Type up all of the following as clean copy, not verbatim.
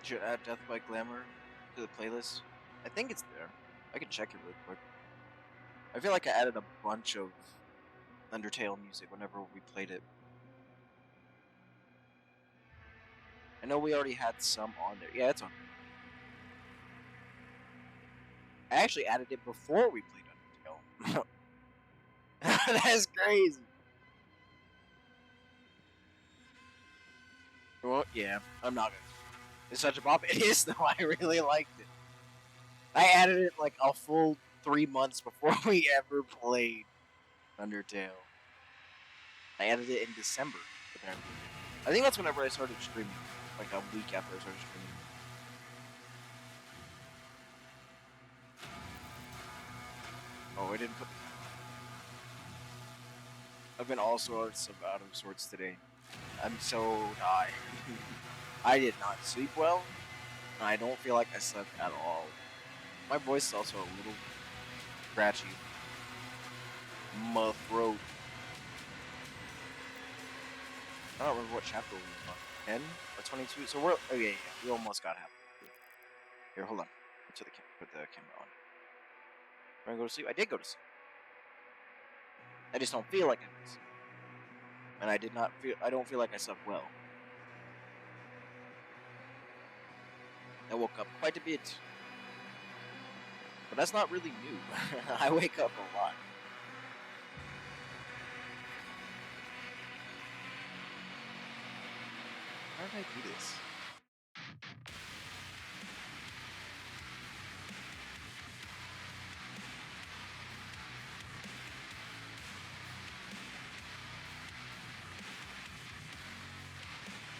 Should add Death by Glamour to the playlist. I think it's there. I can check it really quick. I feel like I added a bunch of Undertale music whenever we played it. I know we already had some on there. Yeah, it's on there. I actually added it before we played Undertale. That's crazy. Well, yeah, I'm not gonna. It's such a bop. It is though. I really liked it. I added it like a full 3 months before we ever played Undertale. I added it in December, apparently. I think that's whenever I started streaming. Like a week after I started streaming. Oh, I didn't put. I've been all sorts of out of sorts today. I'm so tired. I did not sleep well, and I don't feel like I slept at all. My voice is also a little scratchy. My throat. I don't remember what chapter we were on. 10 or 22? So we're. Oh, yeah. We almost got half. Here, hold on. Put the camera on. Did I go to sleep? I did go to sleep. I just don't feel like I went to sleep. And I don't feel like I slept well. I woke up quite a bit. But that's not really new. I wake up a lot. How did I do this?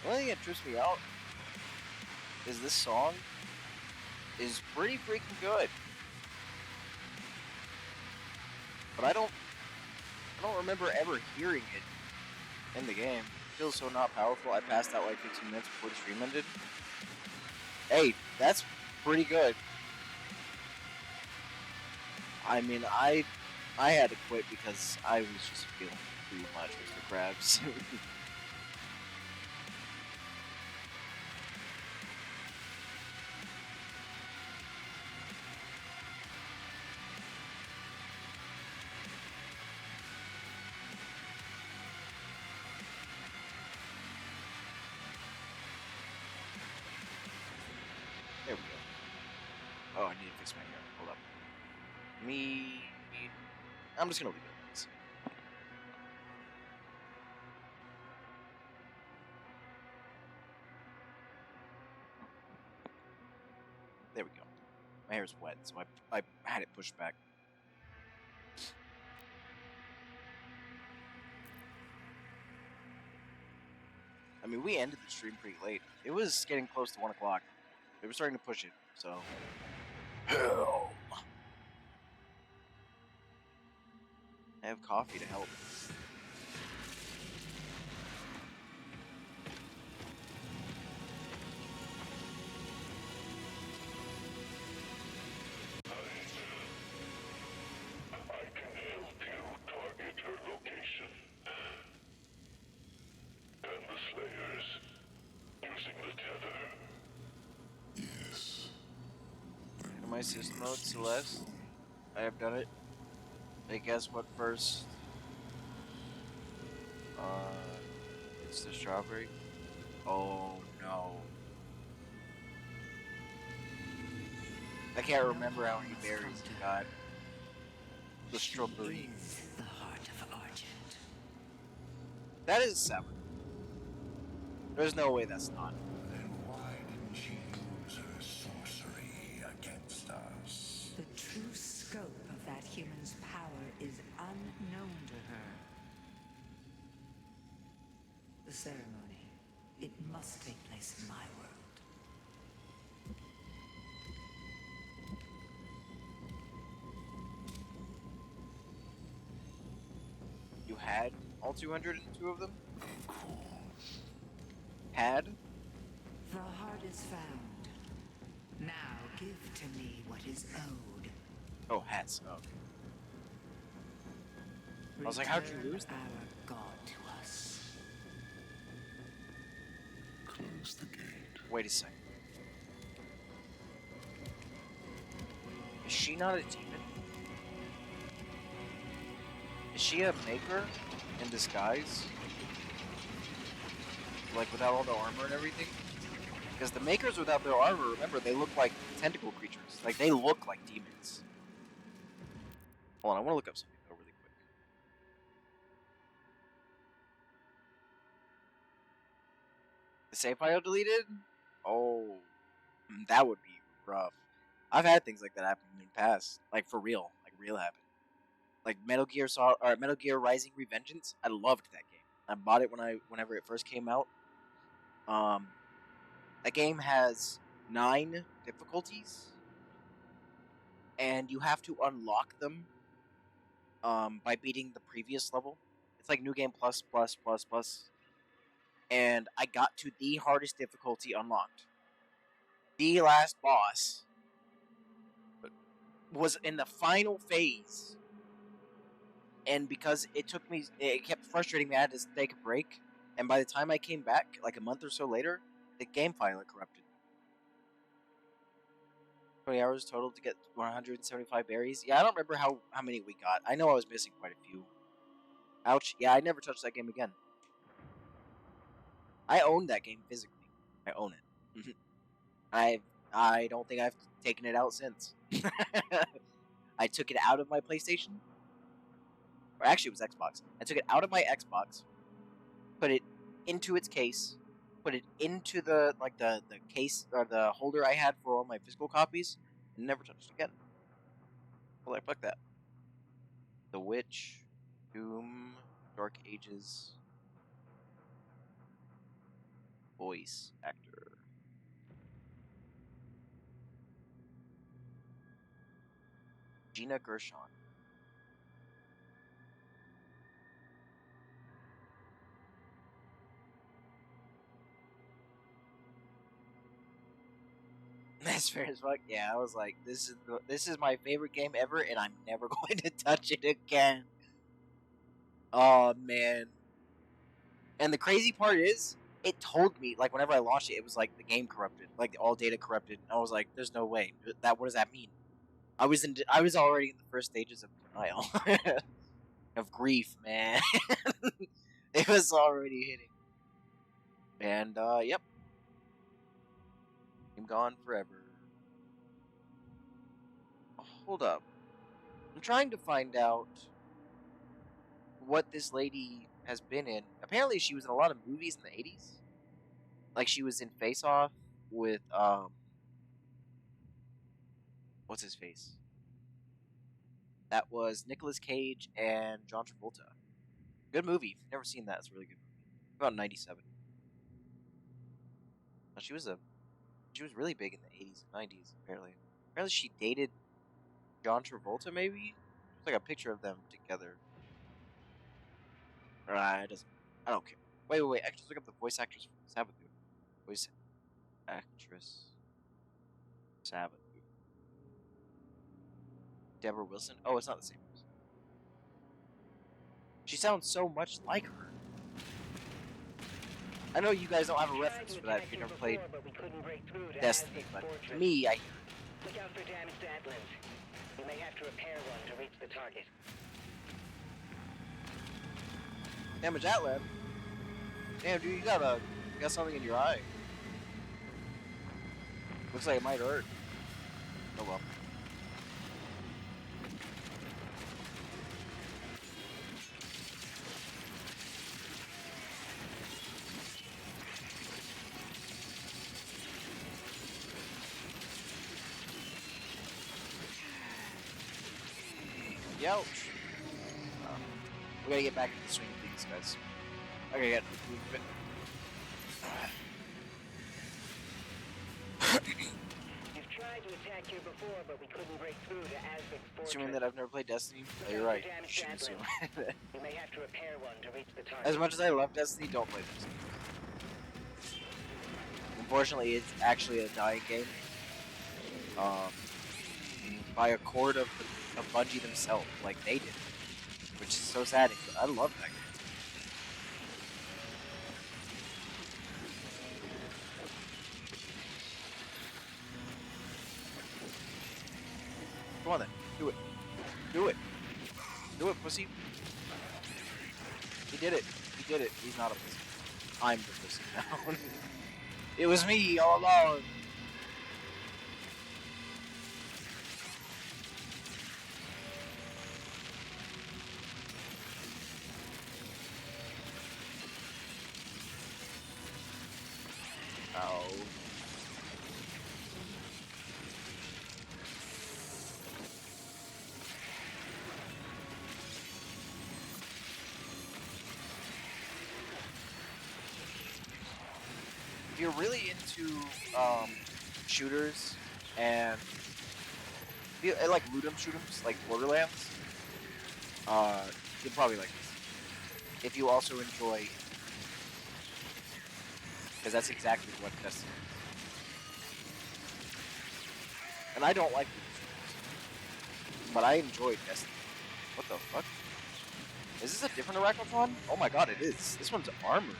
The only thing that trips me out is this song is pretty freaking good. But I don't remember ever hearing it in the game. It feels so not powerful. I passed out like 15 minutes before the stream ended. Hey, that's pretty good. I mean, I had to quit because I was just feeling too much Mr. Krabs. There we go. Oh, I need to fix my hair. Hold up. I'm just gonna leave it like this. There we go. My hair's wet, so I had it pushed back. I mean, we ended the stream pretty late. It was getting close to 1 o'clock. They were starting to push it, so. Hell. I have coffee to help. My system mode, Celeste. I have done it. I guess what first? It's the strawberry. Oh no. I can't remember how many berries you got. The strawberry. The heart of Argent. That is 7. There's no way that's not. Then why didn't she use her sorcery against us? The true scope of that human's power is unknown to her. The ceremony, it must take place in my world. You had all 202 of them? Of course. Had? The heart is found. Now give to me what is owed. Oh, hats. Oh, okay. I was like, how'd you lose that? Our God to us. Close the gate. Wait a second. she not a demon? Is she a maker in disguise? Like without all the armor and everything? Because the makers without their armor, remember, they look like tentacle creatures. Like, they look like demons. Hold on, I want to look up something though really quick. The save file deleted? Oh, that would be rough. I've had things like that happen in the past. Like, for real. Like, real happen. Like, Metal Gear Rising Revengeance. I loved that game. I bought it whenever it first came out. That game has 9 difficulties, and you have to unlock them by beating the previous level. It's like New Game Plus, plus, plus, plus. And I got to the hardest difficulty unlocked. The last boss was in the final phase. And because it kept frustrating me, I had to take a break. And by the time I came back, like a month or so later, the game finally corrupted. 20 hours total to get 175 berries. Yeah, I don't remember how many we got. I know I was missing quite a few. Ouch. Yeah, I never touched that game again. I own that game physically. I own it. I don't think I've taken it out since. I took it out of my PlayStation. Or actually, it was Xbox. I took it out of my Xbox, put it into its case, put it into the case or the holder I had for all my physical copies, and never touched it again. Well, like, fuck that. The Witch, Doom, Dark Ages, voice actor. Gina Gershon. That's fair as fuck. Yeah, I was like, this is my favorite game ever, and I'm never going to touch it again. Oh man. And the crazy part is, it told me, like, whenever I launched it, it was like the game corrupted, like all data corrupted. And I was like, there's no way. What does that mean? I was already in the first stages of denial, of grief, man. It was already hitting. And yep, I'm gone forever. Hold up, I'm trying to find out what this lady has been in. Apparently, she was in a lot of movies in the 80s. Like, she was in Face Off with what's his face? That was Nicolas Cage and John Travolta. Good movie. If you've never seen that, it's a really good movie. About 97. She was really big in the 80s and 90s. Apparently she dated John Travolta. Maybe it's like a picture of them together. It doesn't. I don't care. Wait. Actually, look up the voice actress for Sabbath. Voice actress Sabbath. Deborah Wilson. Oh, it's not the same person. She sounds so much like her. I know you guys don't have a reference for that if you never played Destiny, but to me, I hear it. Look out for damaged Atlas. You may have to repair one to reach the target. Damage Atlas? Damn, dude, you got something in your eye. Looks like it might hurt. Oh well. Ouch. We gotta get back into the swing of things, guys. Okay, get movement. You've tried to attack here before, but we couldn't break through to Azvik's fortress. Assuming that I've never played Destiny, oh, you're right. You should assume. You may have to repair one to reach the target. As much as I love Destiny, don't play Destiny. Unfortunately, it's actually a dying game. By a cord of Bungie themselves, like they did, which is so sad. I love that game. Come on then. Do it. Do it. Do it, pussy. He did it. He did it. He's not a pussy. I'm the pussy now. It was me all along. Ow. If you're really into shooters and like loot 'em shoot 'ems, like Borderlands, you'll probably like this. If you also enjoy, because that's exactly what Destiny is. And I don't like loot shooters, but I enjoy Destiny. What the fuck? Is this a different Arachnotron? Oh my god, it is. This one's armored.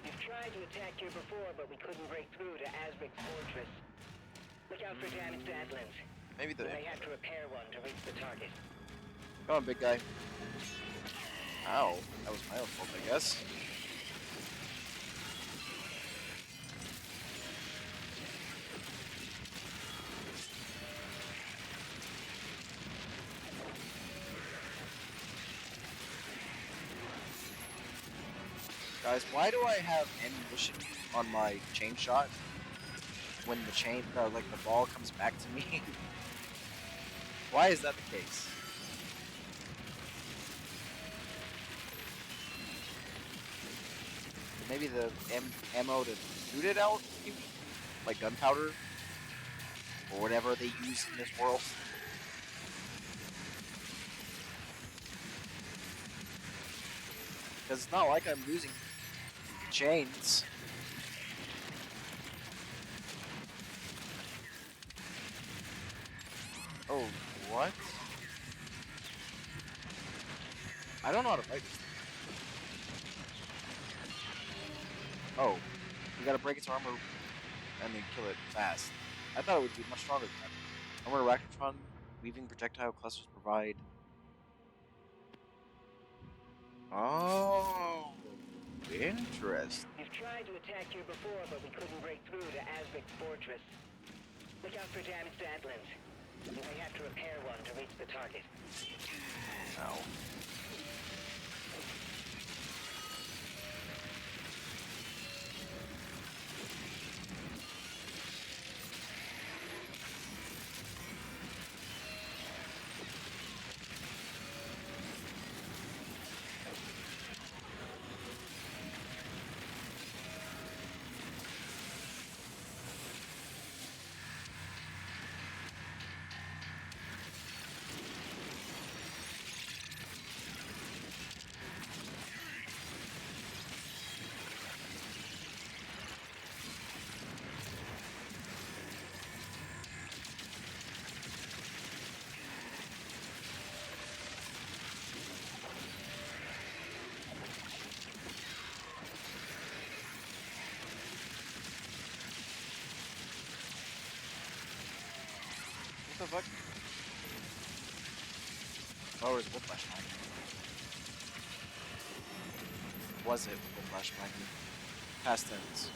We've tried to attack here before, but we couldn't break through to Asmic's fortress. Look out for damaged Atlands. Maybe the. We may have to repair one to reach the target. Come on, big guy. Ow. That was my own fault, I guess. Guys, why do I have ammunition on my chain shot when the chain, like the ball comes back to me? Why is that the case? Maybe the ammo to shoot it out, maybe? Like gunpowder? Or whatever they use in this world. Because it's not like I'm losing chains. Oh, what? I don't know how to fight this thing. Oh, you gotta break its armor and then kill it fast. I thought it would be much stronger than that. Armor Arachnotron, weaving projectile clusters provide. Oh, interesting. We've tried to attack here before, but we couldn't break through to Asmic's fortress. Look out for damaged Atlands. We may have to repair one to reach the target. Ow. What the fuck? Oh, it was Whiplash Magnet. Was it Whiplash Magnet? Past tense.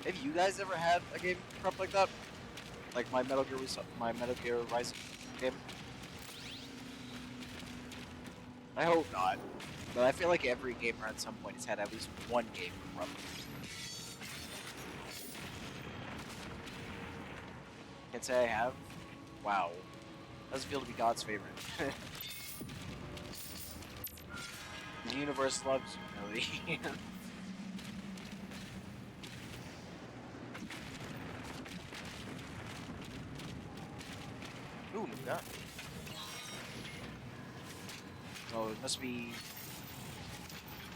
Have you guys ever had a game corrupt like that? Like my Metal Gear Rising game? I hope not. But I feel like every gamer at some point has had at least one game corrupt. Can't say I have. Wow. Doesn't feel to be God's favorite. The universe loves you, really. Ooh, new gun. Oh, it must be.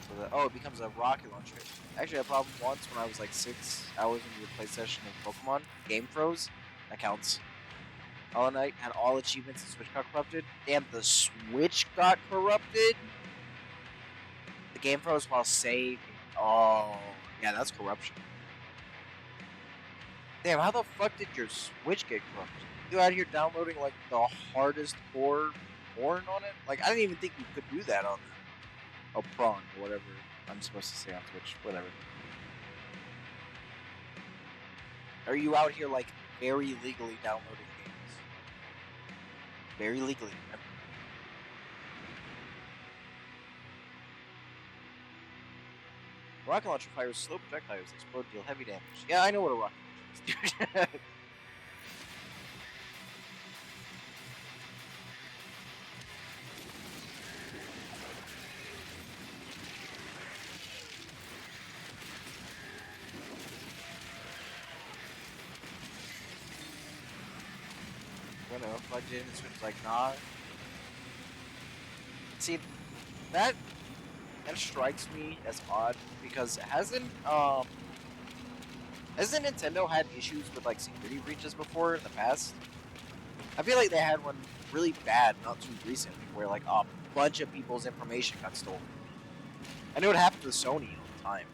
So that, oh, it becomes a rocket launcher. Actually, I had a problem once when I was like 6 hours into the play session of Pokemon. Game froze. That counts. All night, had all achievements, and Switch got corrupted. Damn, the Switch got corrupted? The game froze while saving. Oh, yeah, that's corruption. Damn, how the fuck did your Switch get corrupted? You out here downloading like the hardest core porn on it? Like, I didn't even think you could do that on the prawn or whatever I'm supposed to say on Twitch. Whatever. Are you out here like very legally downloading games? Very legally. Rocket launcher fires slow projectiles, explode, deal heavy damage. Yeah, I know what a rocket launcher is, dude. You know, plugged in, Switch like, nah. See, that strikes me as odd because hasn't Nintendo had issues with like security breaches before in the past? I feel like they had one really bad not too recently where like a bunch of people's information got stolen. I know it happens with Sony all the time,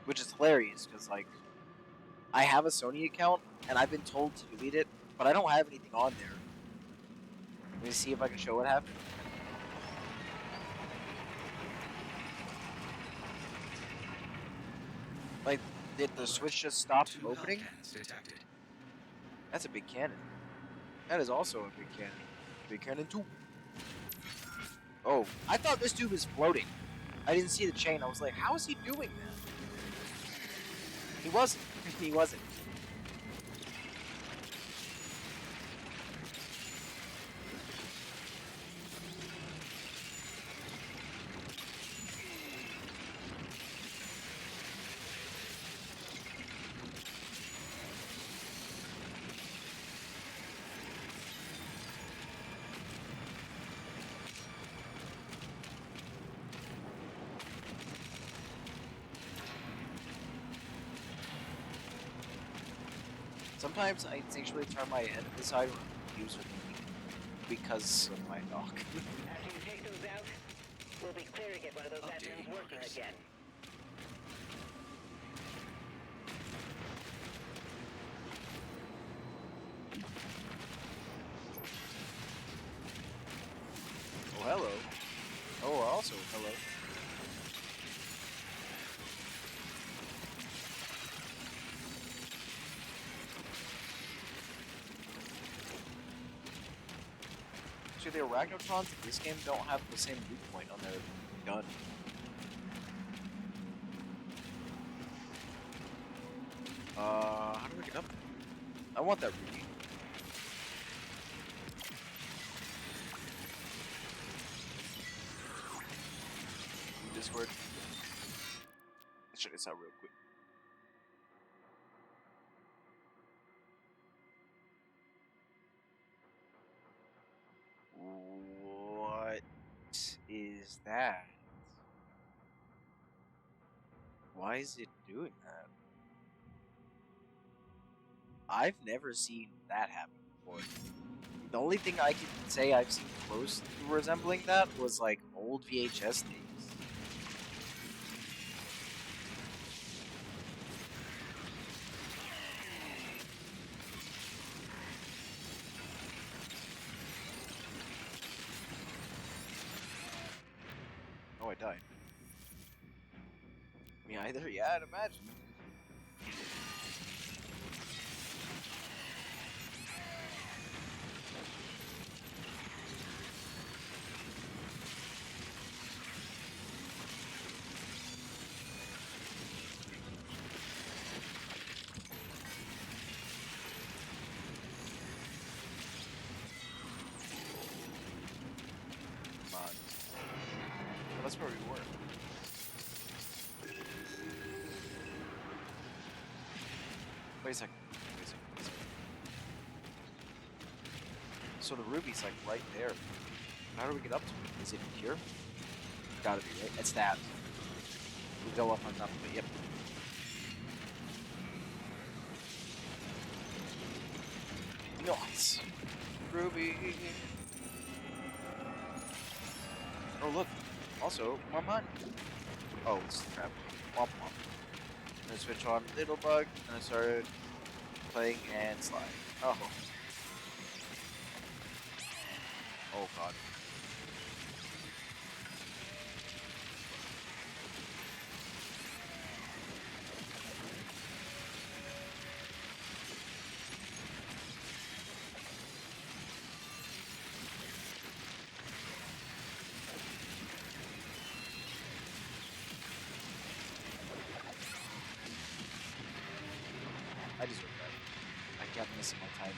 which is hilarious because like I have a Sony account and I've been told to delete it, but I don't have anything on there. Let me see if I can show what happened. Like, did the Switch just stop opening? That's a big cannon. That is also a big cannon. Big cannon too. Oh, I thought this dude was floating. I didn't see the chain. I was like, how is he doing that? He wasn't. He wasn't. Sometimes I instinctually turn my head to the side when I'm user because of my dog. After you take those out, we'll be clear to get one of those engines working again. Oh, hello. Oh, also, hello. Actually, the Arachnotrons in this game don't have the same viewpoint on their gun. How do we get up there? I want that ruby. Discord. Let's check this out real quick. What is that? Why is it doing that? I've never seen that happen before. The only thing I can say I've seen close to resembling that was like old VHS days. Oh, I died. Me either? Yeah, I'd imagine. Come on. Well, that's where we were. Wait a second. Wait a second. Wait a second. So the ruby's like right there. How do we get up to it? Is it here? Gotta be, right? It's that. We go up on top of it, yep. Nice. Ruby. Oh look. Also, more money. Oh, it's the trap. Womp womp. And I switch on Little Bug, and I started playing and slide. Oh. Oh god. I deserve that. I kept missing my timing.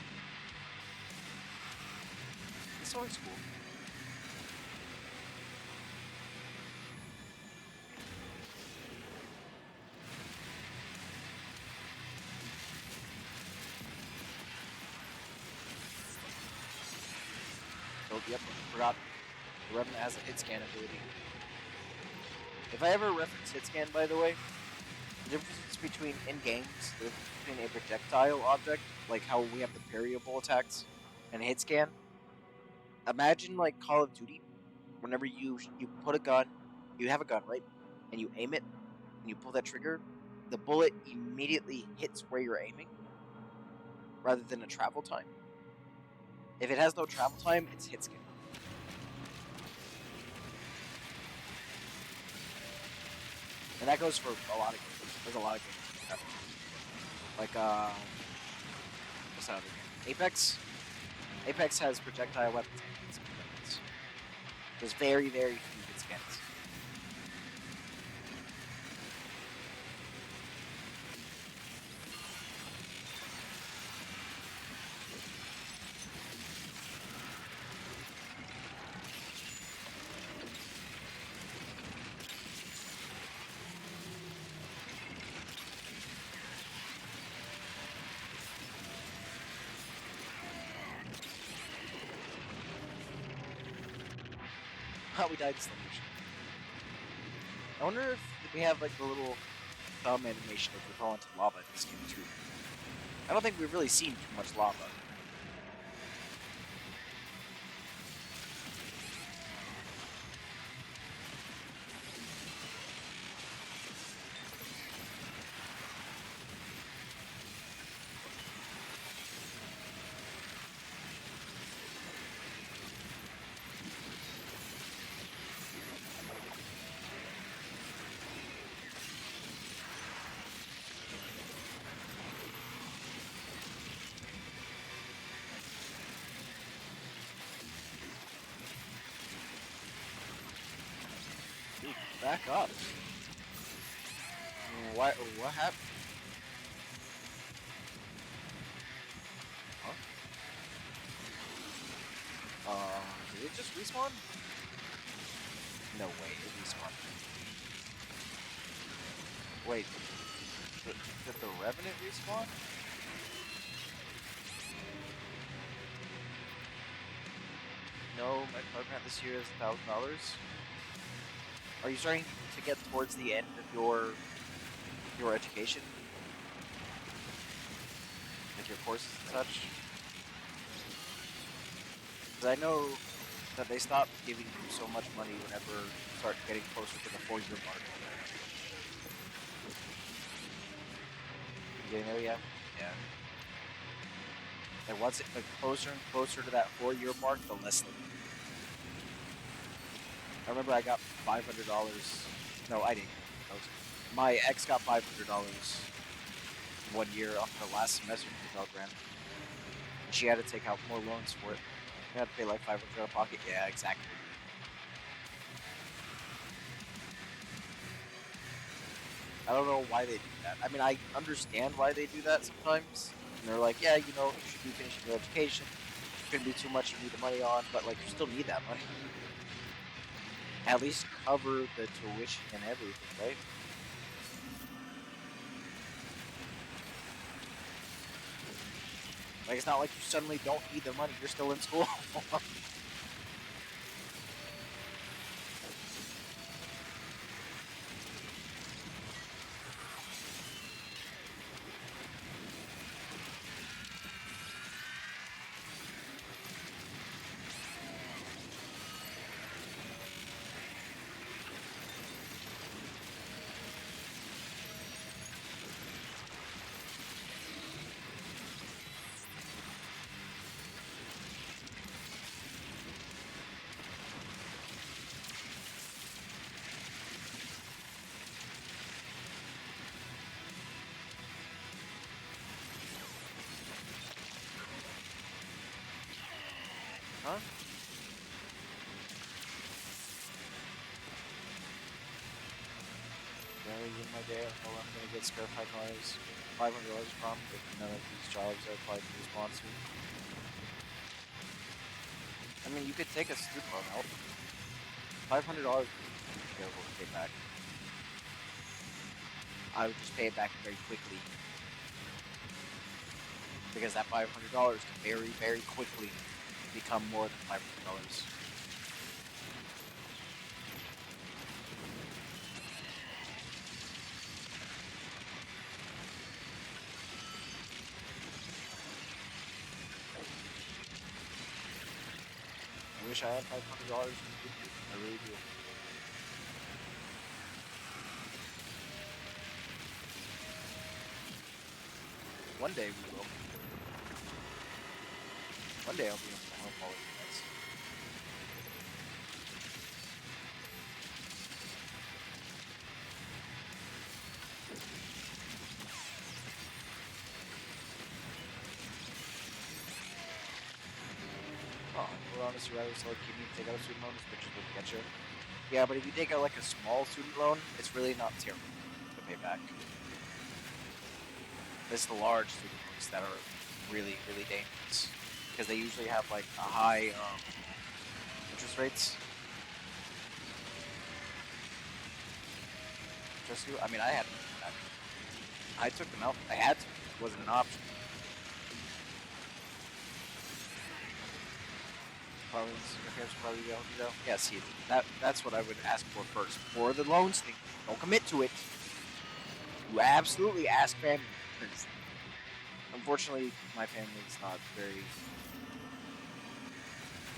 It's always cool. Oh, yep, forgot. The Revenant has a hit scan ability. If I ever reference hit scan, by the way, the difference between in games, the difference between a projectile object, like how we have the parryable attacks, and hit scan. Imagine like Call of Duty, whenever you put a gun, you have a gun, right? And you aim it, and you pull that trigger, the bullet immediately hits where you're aiming, rather than a travel time. If it has no travel time, it's hit scan. And that goes for a lot of games. There's a lot of games like that. Like, what's that other game? Apex? Apex has projectile weapons and hit scan weapons. There's very, very few hit scans. How we died in slow motion. I wonder if we have like the little thumb animation if we fall into lava in this game too. I don't think we've really seen too much lava. Dude, back up. What happened? Huh? Did it just respawn? No way, it respawned. Wait, did the Revenant respawn? No, my card grant this year is $1,000. Are you starting to get towards the end of your education? Like your courses and such? Because I know that they stop giving you so much money whenever you start getting closer to the 4-year mark. You getting there yet? Yeah. And once it like closer and closer to that 4-year mark, the less they give. I remember I got $500. No, I didn't. My ex got $500 one year on her last semester for Pell Grant. She had to take out more loans for it. She had to pay like $500 out of pocket. Yeah, exactly. I don't know why they do that. I mean, I understand why they do that sometimes. And they're like, yeah, you know, you should be finishing your education. Shouldn't be too much you need the money on, but like, you still need that money. At least cover the tuition and everything, right? Like, it's not like you suddenly don't need the money. You're still in school. Huh? Barely in my day, oh, I'm gonna get spare $500 from if none of these jobs are applied to the sponsor. I mean, you could take a student loan out. $500 is terrible to pay back. I would just pay it back very quickly. Because that $500 can very, very quickly become more than $500. I wish I had $500. I really do. One day we will. One day I'll be able to help all of you guys. Oh, we're honestly rather sell a kidney to take out a student loan, which will get you. Yeah, but if you take out like a small student loan, it's really not terrible to pay back. It's the large student loans that are really, really dangerous because they usually have like a high interest rates. Just you? I mean, I had to pay back. I took them out. I had to. It wasn't an option. Probably, your parents would probably help you though. Yeah, see, that's what I would ask for first. For the loans thing, don't commit to it. You absolutely ask family first. Unfortunately, my family is not very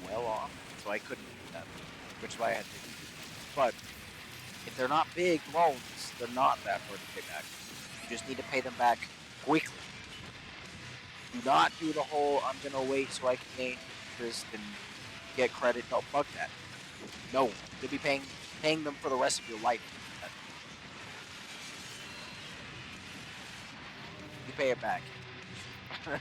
well off, so I couldn't do that, which is why I had to. But if they're not big loans, they're not that hard to pay back. You just need to pay them back quickly. Do not do the whole I'm gonna wait so I can gain interest and get credit. No, fuck that. No, you'll be paying them for the rest of your life. You pay it back. But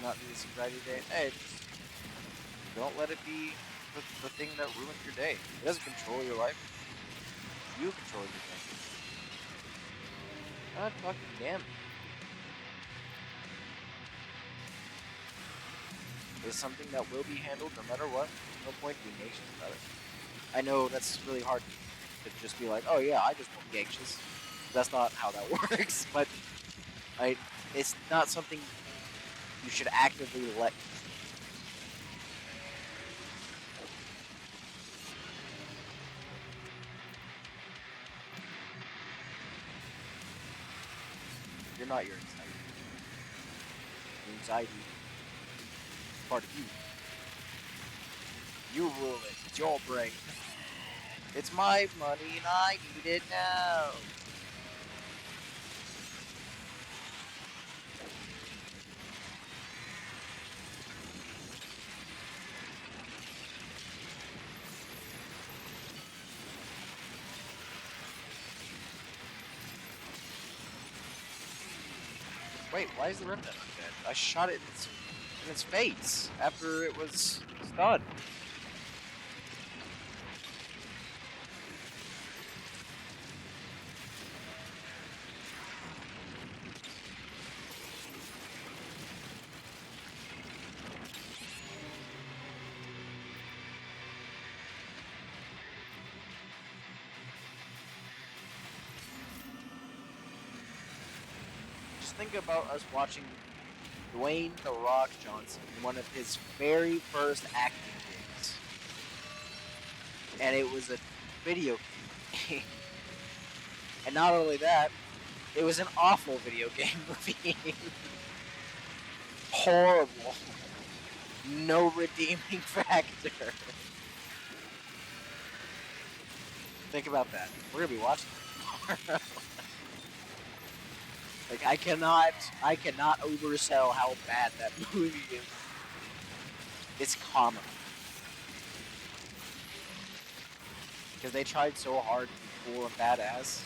not do this anxiety day. Hey, don't let it be the thing that ruins your day. It doesn't control your life. You control your day. God fucking damn it. It's something that will be handled no matter what. No point being anxious about it. I know that's really hard to just be like, oh yeah, I just won't be anxious. That's not how that works. But it's not something you should actively let. You're not your anxiety. Your anxiety is part of you. You rule it. It's your brain. It's my money and I need it now. Wait, why is the Remnant undead? I shot it in its face after it was stunned. Just think about us watching Dwayne "The Rock" Johnson in one of his very first acting gigs. And it was a video game. And not only that, it was an awful video game movie. Horrible. No redeeming factor. Think about that. We're gonna be watching it. Like I cannot oversell how bad that movie is. It's comical because they tried so hard to be cool and badass.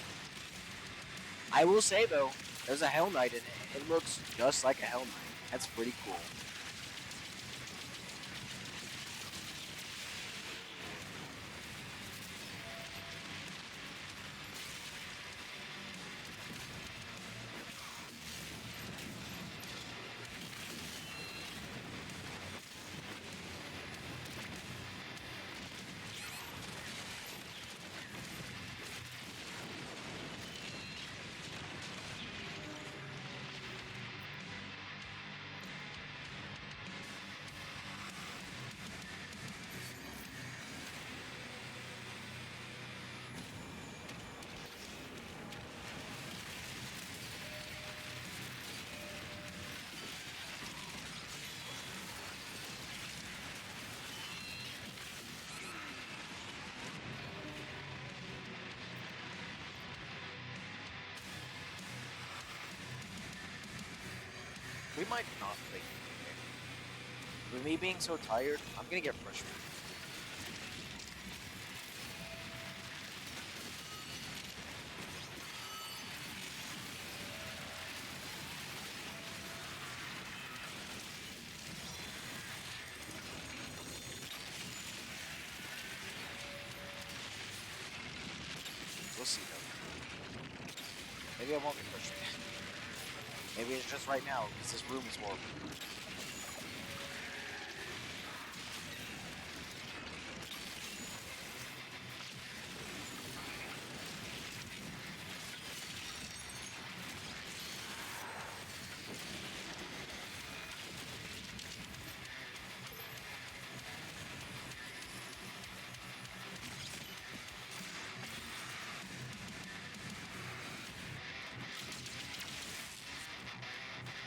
I will say though, there's a Hell Knight in it. It looks just like a Hell Knight. That's pretty cool. We might not play it. With me being so tired, I'm gonna get frustrated. We'll see though. Maybe I won't get frustrated. Maybe it's just right now because this room is horrible.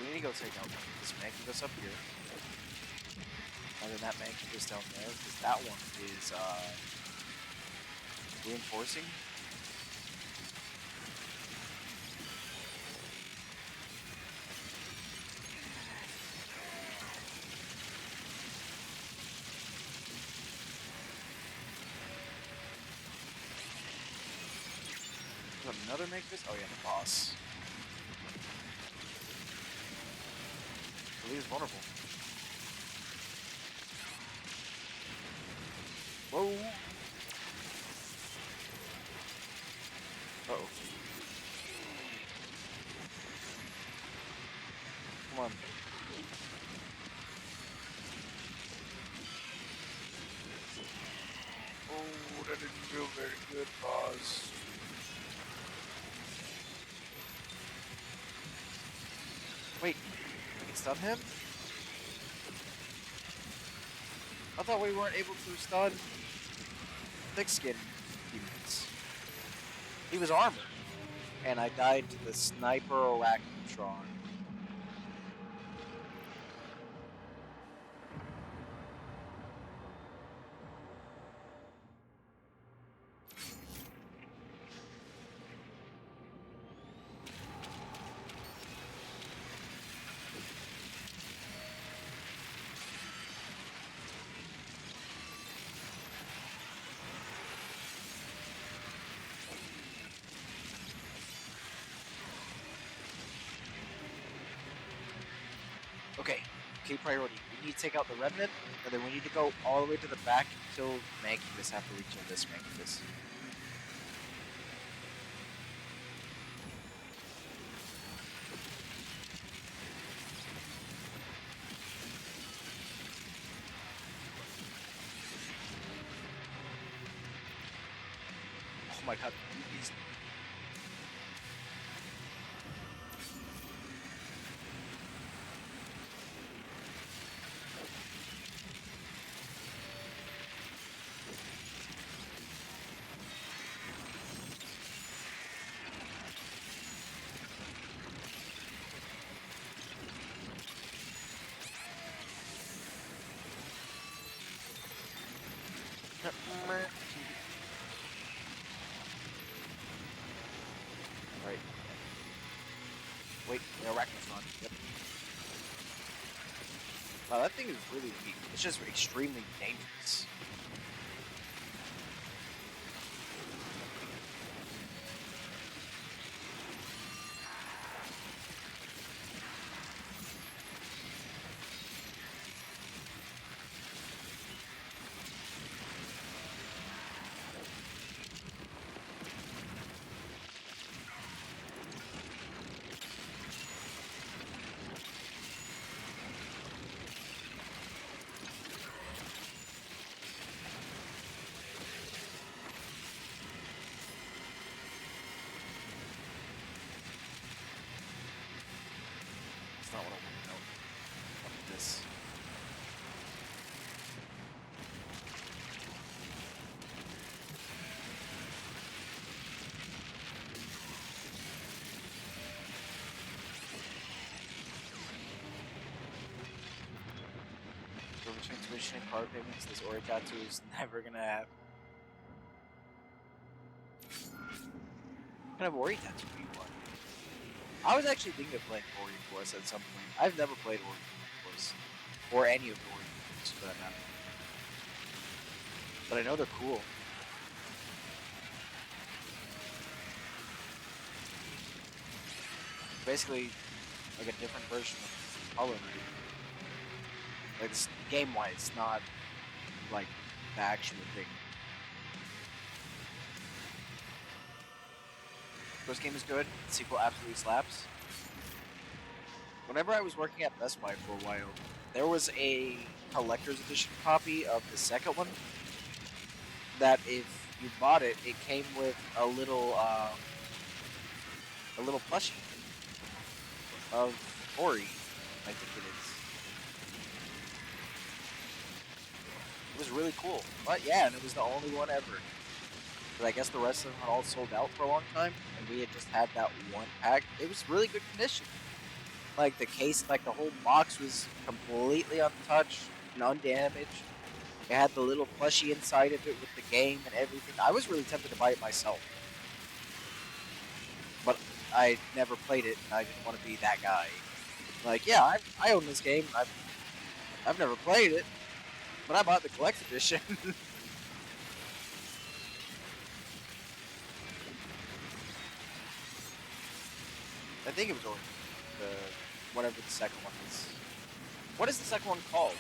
We need to go take out this Mancubus up here. And then that Mancubus down there, because that one is reinforcing. There's another Mancubus? Oh yeah, the boss. I believe he's vulnerable. Whoa! Uh-oh. Come on. Oh, that didn't feel very good, boss. Wait, we can stun him? I thought we weren't able to stun thick skin humans. He was armored. And I died to the sniper Arachnotron. Okay, key priority. We need to take out the Remnant, and then we need to go all the way to the back and kill Mancubus after we kill this Mancubus. Oh my god, these... Right. Wait. Wow, that thing is really weak. It's just extremely dangerous. It's not what I want to know. Look at this. So between tuition and card payments, this Ori tattoo is never gonna happen. What kind of Ori tattoo do you want? I was actually thinking of playing Ori Force at some point. I've never played Ori Force. Or any of the Ori games for that matter. But I know they're cool. Basically, like a different version of Hollow Knight. Like, game-wise, not like the actual thing. First game is good. The sequel absolutely slaps. Whenever I was working at Best Buy for a while, there was a collector's edition copy of the second one. That if you bought it, it came with a little plushie of Ori. I think it is. It was really cool. But yeah, and it was the only one ever. But I guess the rest of them had all sold out for a long time, and we had just had that one pack. It was really good condition. Like the case, like the whole box was completely untouched and undamaged. It had the little plushie inside of it with the game and everything. I was really tempted to buy it myself, but I never played it, and I didn't want to be that guy. Like, yeah, I own this game. I've never played it, but I bought the collector's edition. I think it was already the whatever the second one is. What is the second one called?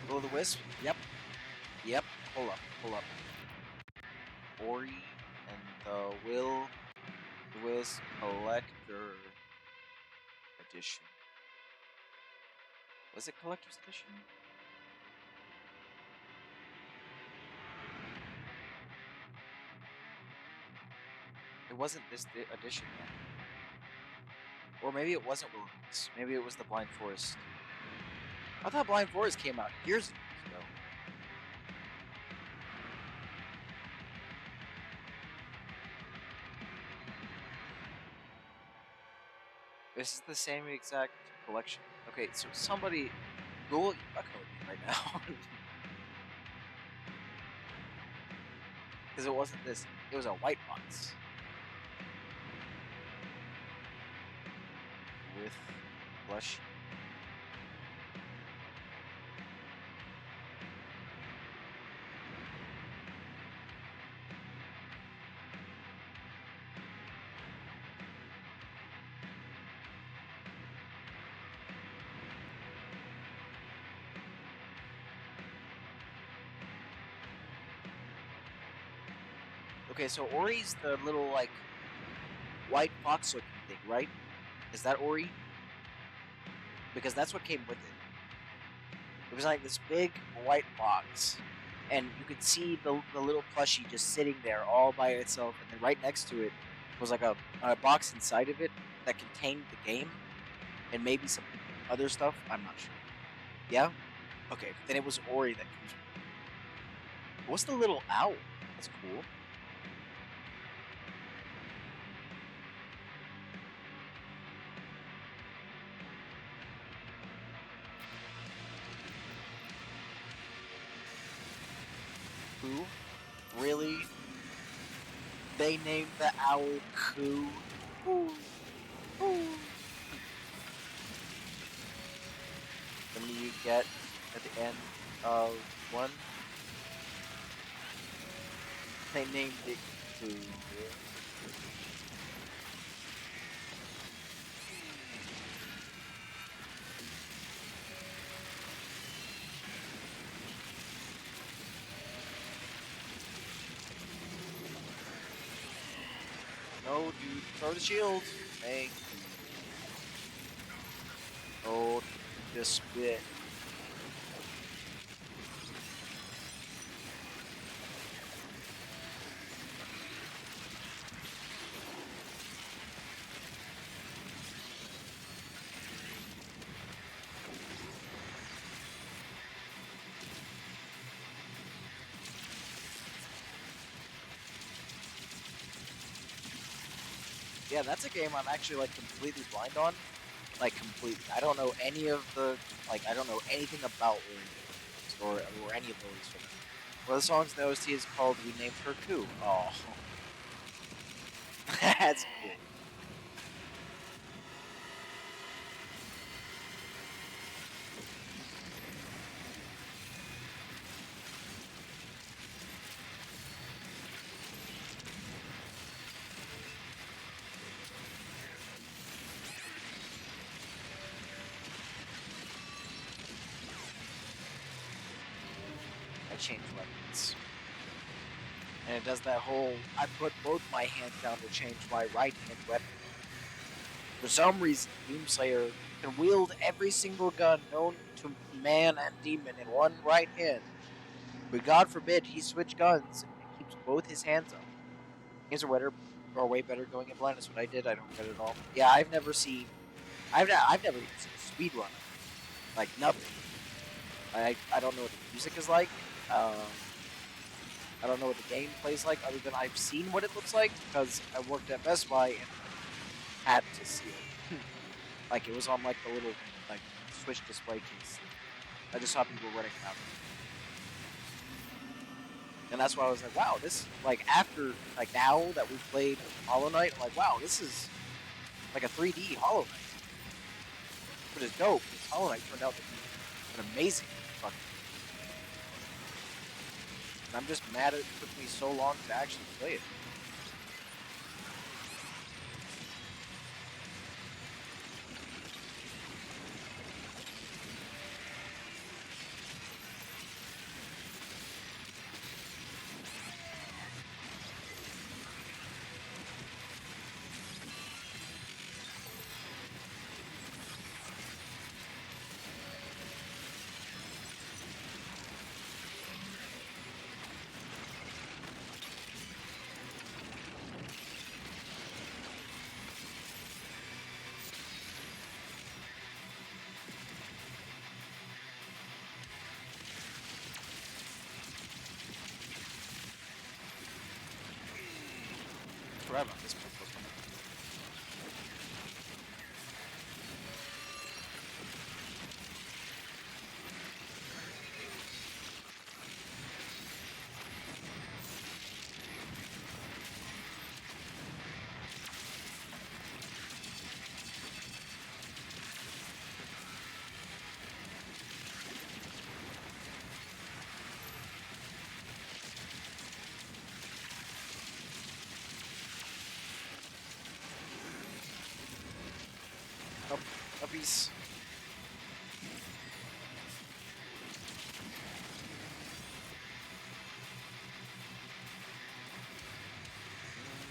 Will o' the Wisp? Yep. Yep. Pull up. Pull up. Ori and the Will the Wisp Collector Edition. Was it Collector's Edition? It wasn't this edition then. Or maybe it wasn't Will o' the Wisp. Maybe it was the Blind Forest. I thought Blind Forest came out years ago. This is the same exact collection. Okay, so somebody Google, you fucking with me right now. Because it wasn't this. It was a white box. With blush. Okay, so Ori's the little, like, white fox looking thing, right? Is that Ori? Because that's what came with it. It was like this big white box, and you could see the little plushie just sitting there all by itself, and then right next to it was like a box inside of it that contained the game and maybe some other stuff. I'm not sure. Yeah? Okay, then it was Ori that comes with it. What's the little owl? That's cool. Who? Really? They named the owl Coo? Ooh. Ooh. How many you get at the end of one? They named it Coo. No, dude, throw the shield. Thank you. Oh, this spit. Yeah, that's a game I'm actually like completely blind on. Like completely. I don't know any of the I don't know anything about Lily or any of Lily's for them. One of the songs in the OST is called "We Named Her Coo." Oh, that's good. I changed weapons, and it does that whole. I put both my hands down to change my right hand weapon. For some reason, Doomslayer can wield every single gun known to man and demon in one right hand. But God forbid he switch guns and keeps both his hands up. Games are way better going in blind. That's what I did. I don't get it at all. Yeah, I've never even seen a speed run of it. Like nothing. I don't know what the music is like. I don't know what the game plays like, other than I've seen what it looks like because I worked at Best Buy and had to see it. Like it was on like the little like Switch display case. I just saw people running around, and that's why I was like, wow, this like after like now that we've played Hollow Knight, I'm like, wow, this is like a 3D Hollow Knight, but it's dope because Hollow Knight turned out to be an amazing fucking. And I'm just mad it took me so long to actually play it. I forgot about this one. Oh, puppies.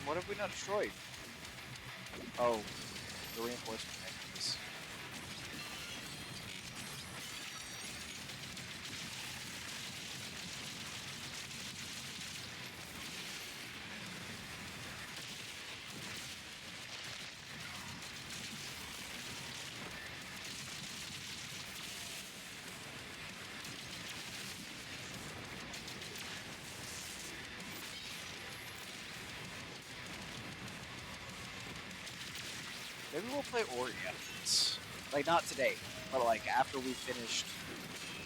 What have we not destroyed? Oh, the reinforcement mechanisms. Maybe we'll play Ori after this. Like, not today, but like after we finished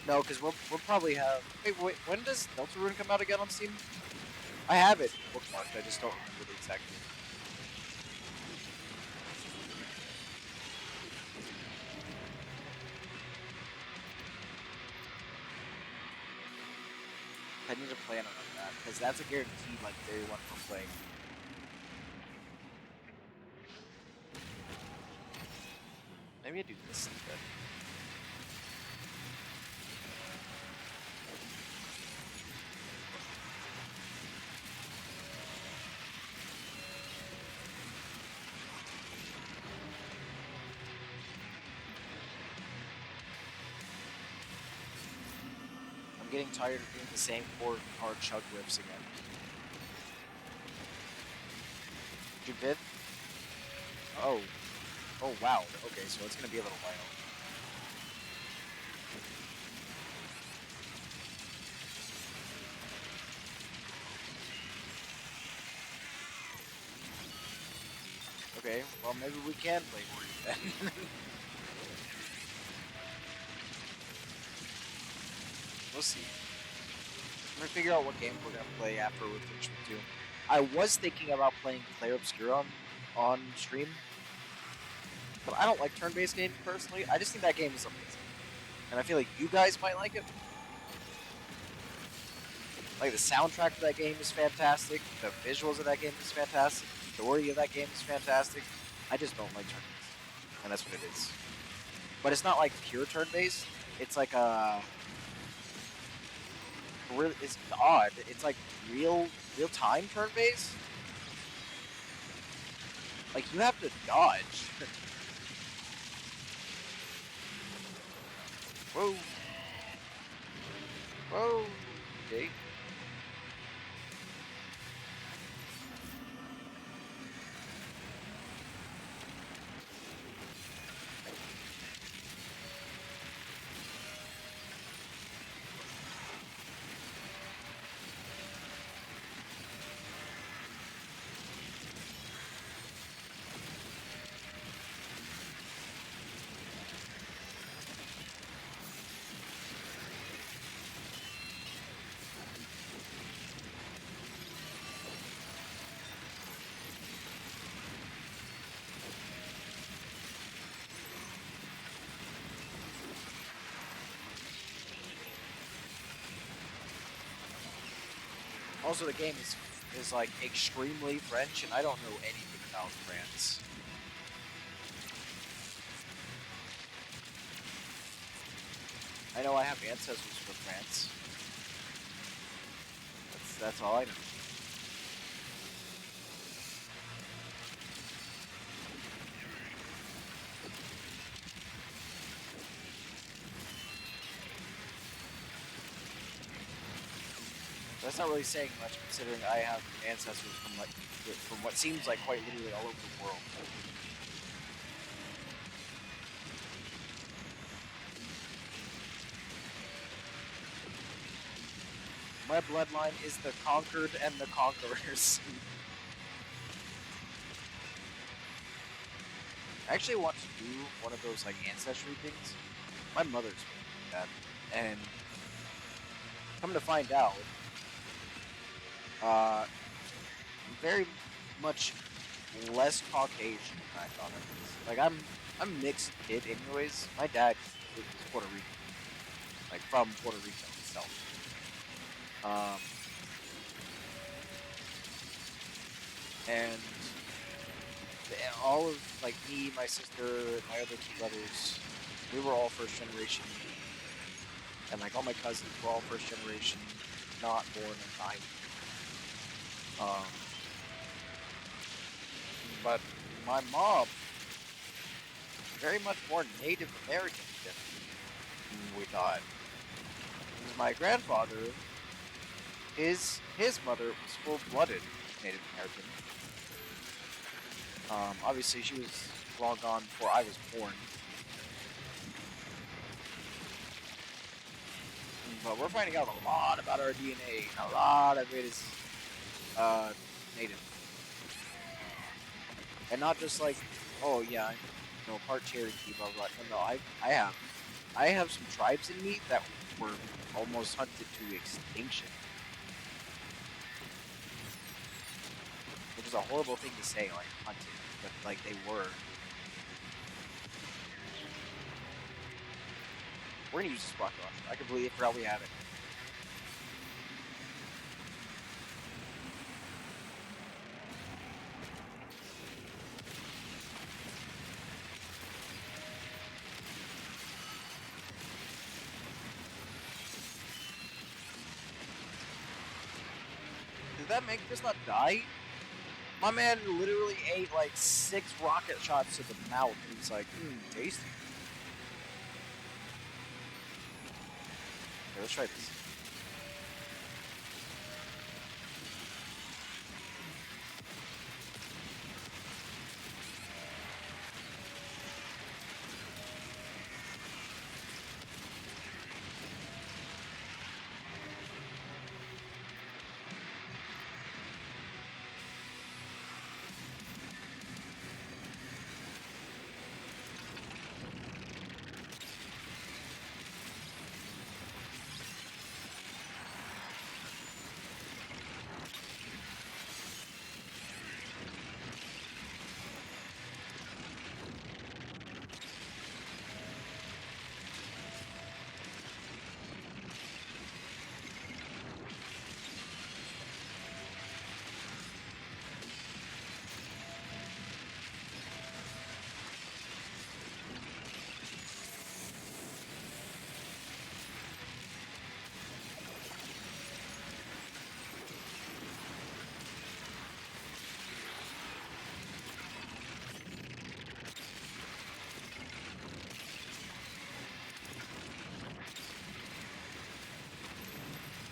No, because we'll probably have. Wait, when does Deltarune come out again on Steam? I have it bookmarked. I just don't remember the exact date. I need to plan on that because that's a guaranteed like day one for playing. Maybe I do this instead. I'm getting tired of doing the same 4 hard chug riffs again. You did? Oh. Oh wow. Okay, so it's gonna be a little while. Okay, well maybe we can play Ori then. We'll see. I'm gonna figure out what game we're gonna play after we finish with 2. I was thinking about playing Clair Obscura on stream, but I don't like turn-based games personally. I just think that game is amazing, and I feel like you guys might like it. Like the soundtrack of that game is fantastic. The visuals of that game is fantastic. The story of that game is fantastic. I just don't like turn-based, and that's what it is. But it's not like pure turn-based. It's like a really, it's odd. It's like real time turn-based. Like you have to dodge. Whoa. Whoa. Okay. Also, the game is like extremely French, and I don't know anything about France. I know I have ancestors from France. That's all I know. That's not really saying much, considering I have ancestors from what seems like quite literally all over the world. My bloodline is the conquered and the conquerors. I actually want to do one of those like ancestry things. My mother's been doing that, and come to find out, I'm very much less Caucasian than I thought I was. Like I'm mixed kid anyways. My dad is Puerto Rican, like from Puerto Rico itself. And all of like me, my sister, and my other 2 brothers, we were all first generation, and like all my cousins were all first generation, not born in time. But my mom, very much more Native American than we thought. Because my grandfather, his mother was full-blooded Native American. Obviously, she was long gone before I was born. But we're finding out a lot about our DNA. A lot of it is native. And not just like, oh yeah, part Cherokee, blah blah. No, I have some tribes in me that were almost hunted to extinction. Which is a horrible thing to say, like, hunted, but, like, they were. We're gonna use this rocket launcher. I completely forgot we have it. Did that make us not die? My man literally ate like 6 rocket shots to the mouth, and he's like, tasty. Okay, let's try this.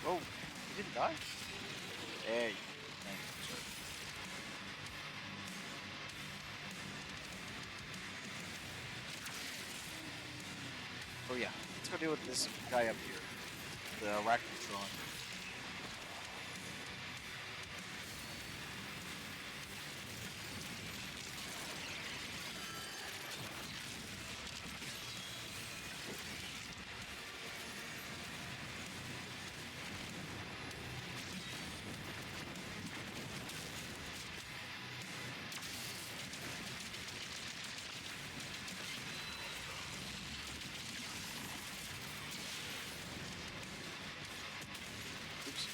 Oh, you didn't die? There you go. Thank you, sir. Oh yeah, let's go deal with this guy up here. The Arachnotron. Oops.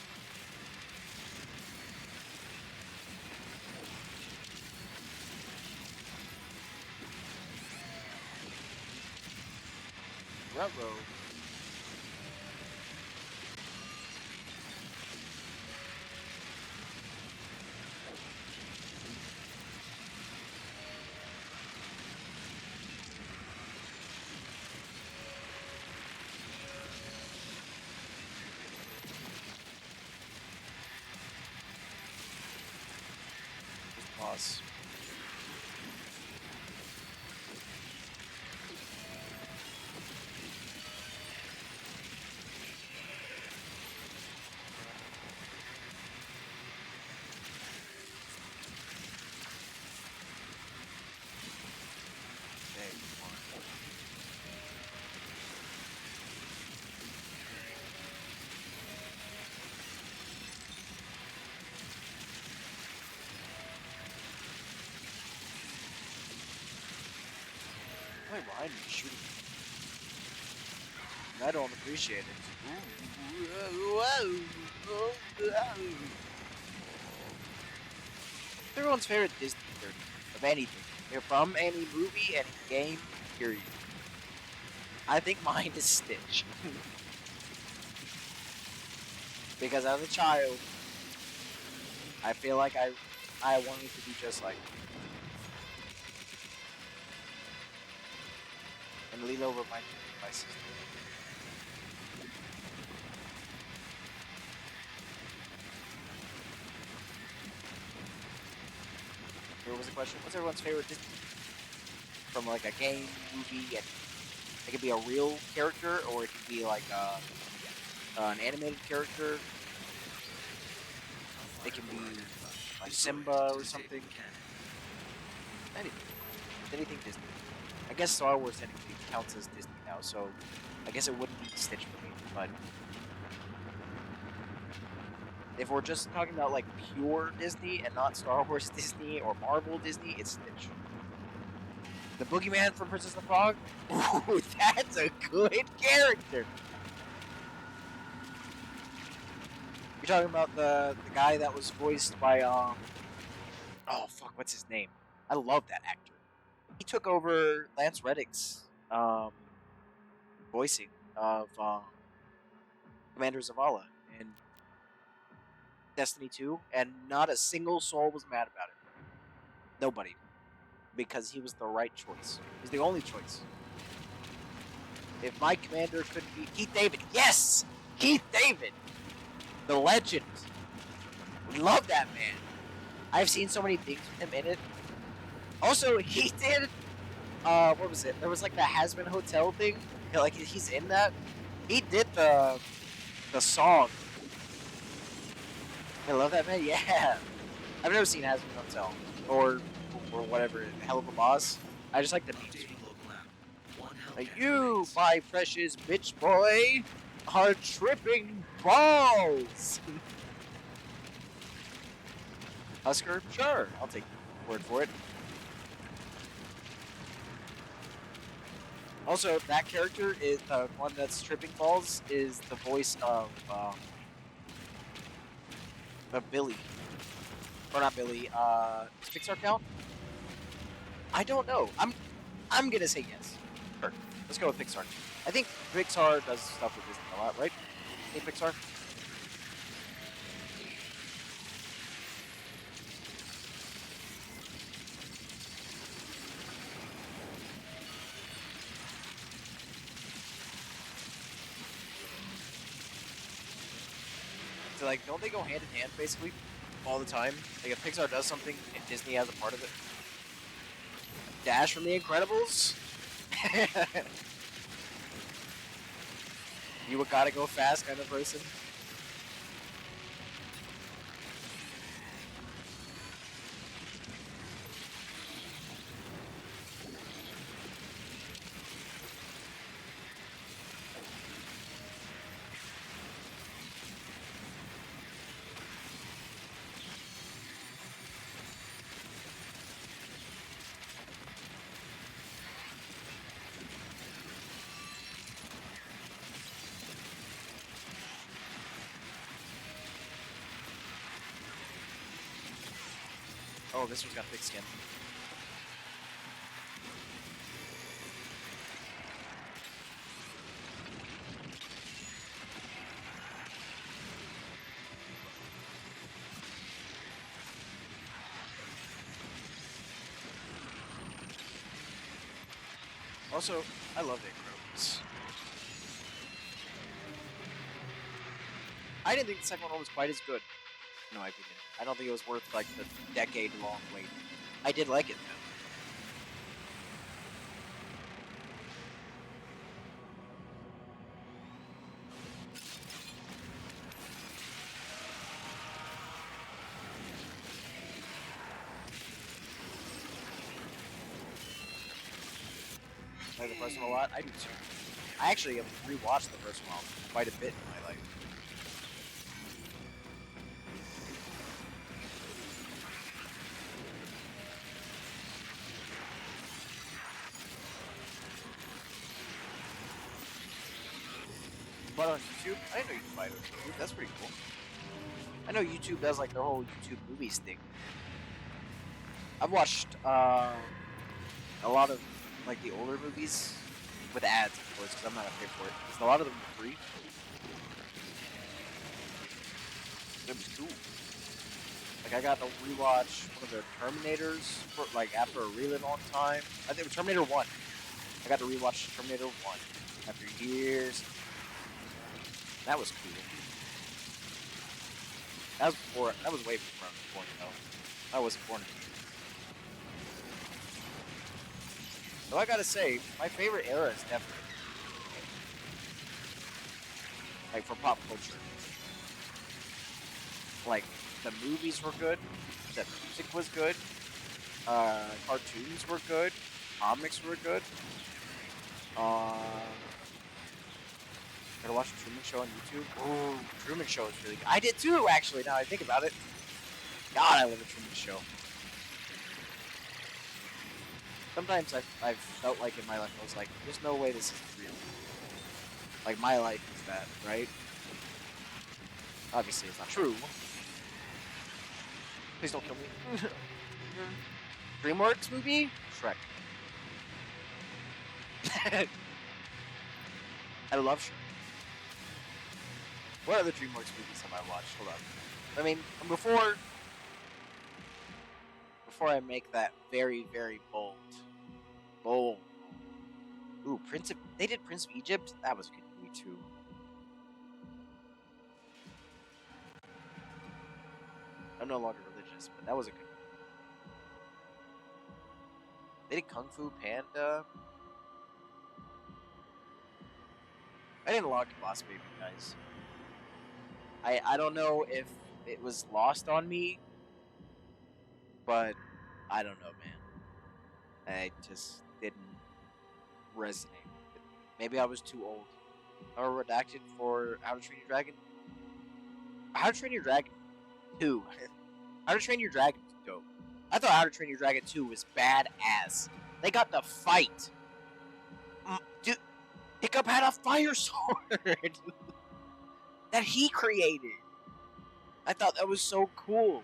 Ruh-roh. Just pause. Okay, come on. Wait, behind me, shooting. And I don't appreciate it. Everyone's favorite Disney character of anything. They're from any movie, any game, period. I think mine is Stitch. Because as a child, I feel like I wanted to be just like him. And Lilo reminded me of my sister. What was the question? What's everyone's favorite Disney from like a game, movie, and it could be a real character or it could be like an animated character. It can be like Simba or something. Anything. Anything Disney. I guess Star Wars technically counts as Disney now, so I guess it wouldn't be Stitch for me, but if we're just talking about like pure Disney and not Star Wars Disney or Marvel Disney, it's Stitch. The Boogeyman from Princess and the Frog? Ooh, that's a good character. You're talking about the guy that was voiced by oh fuck, what's his name? I love that actor. He took over Lance Reddick's voicing of Commander Zavala in Destiny 2, and not a single soul was mad about it. Nobody. Because he was the right choice. He's the only choice. If my commander could be Keith David, yes! Keith David! The legend. We love that man. I've seen so many things with him in it. Also, he did what was it? There was like the Hasbin Hotel thing. Like he's in that. He did the song. I love that man. Yeah. I've never seen Hasbin Hotel or whatever. Hell of a Boss. I just like the memes. Like, you, my precious bitch boy, are tripping balls. Husker? Sure, I'll take your word for it. Also, that character is the one that's tripping balls is the voice of Billy, or not Billy. Does Pixar count? I don't know. I'm gonna say yes. Sure. Let's go with Pixar. I think Pixar does stuff with Disney a lot, right? Hey, Pixar. So, like, don't they go hand in hand basically all the time? Like, if Pixar does something and Disney has a part of it. Dash from The Incredibles. You a gotta go fast kind of person. Oh, this one's got thick skin. Also, I love The Incredibles. I didn't think the second one was quite as good, in my opinion. I don't think it was worth like the decade-long wait. I did like it though. Like the first one a lot. I do too. I actually have rewatched the first one quite a bit in my life. But on YouTube, I didn't know you could buy it on YouTube. That's pretty cool. I know YouTube does like their whole YouTube movies thing. I've watched a lot of like the older movies with ads, of course, because I'm not gonna pay for it. Because a lot of them are free. It was cool. Like I got to rewatch one of the Terminators for like after a really long time. I think it was Terminator 1. I got to rewatch Terminator 1 after years. That was cool. That was way before I was born, though. I wasn't born. So I gotta say, my favorite era is definitely like for pop culture. Like the movies were good, the music was good, cartoons were good, comics were good. Gotta watch the Truman Show on YouTube. Ooh, Truman Show is really good. I did too, actually, now I think about it. God, I love the Truman Show. Sometimes I've felt like in my life, I was like, there's no way this is real. Like, my life is that, right? Obviously, it's not true. Please don't kill me. DreamWorks movie? Shrek. I love Shrek. What other DreamWorks movies have I watched? Hold on. I mean, before I make that very, very bold. Ooh, they did Prince of Egypt? That was a good movie too. I'm no longer religious, but that was a good movie. They did Kung Fu Panda. I didn't log Boss Baby, guys. I don't know if it was lost on me, but I don't know, man. I just didn't resonate with it. Maybe I was too old. Or redacted for How to Train Your Dragon. How to Train Your Dragon 2. How to Train Your Dragon was dope. I thought How to Train Your Dragon 2 was badass. They got to fight. Dude, Hiccup had a fire sword that he created. I thought that was so cool.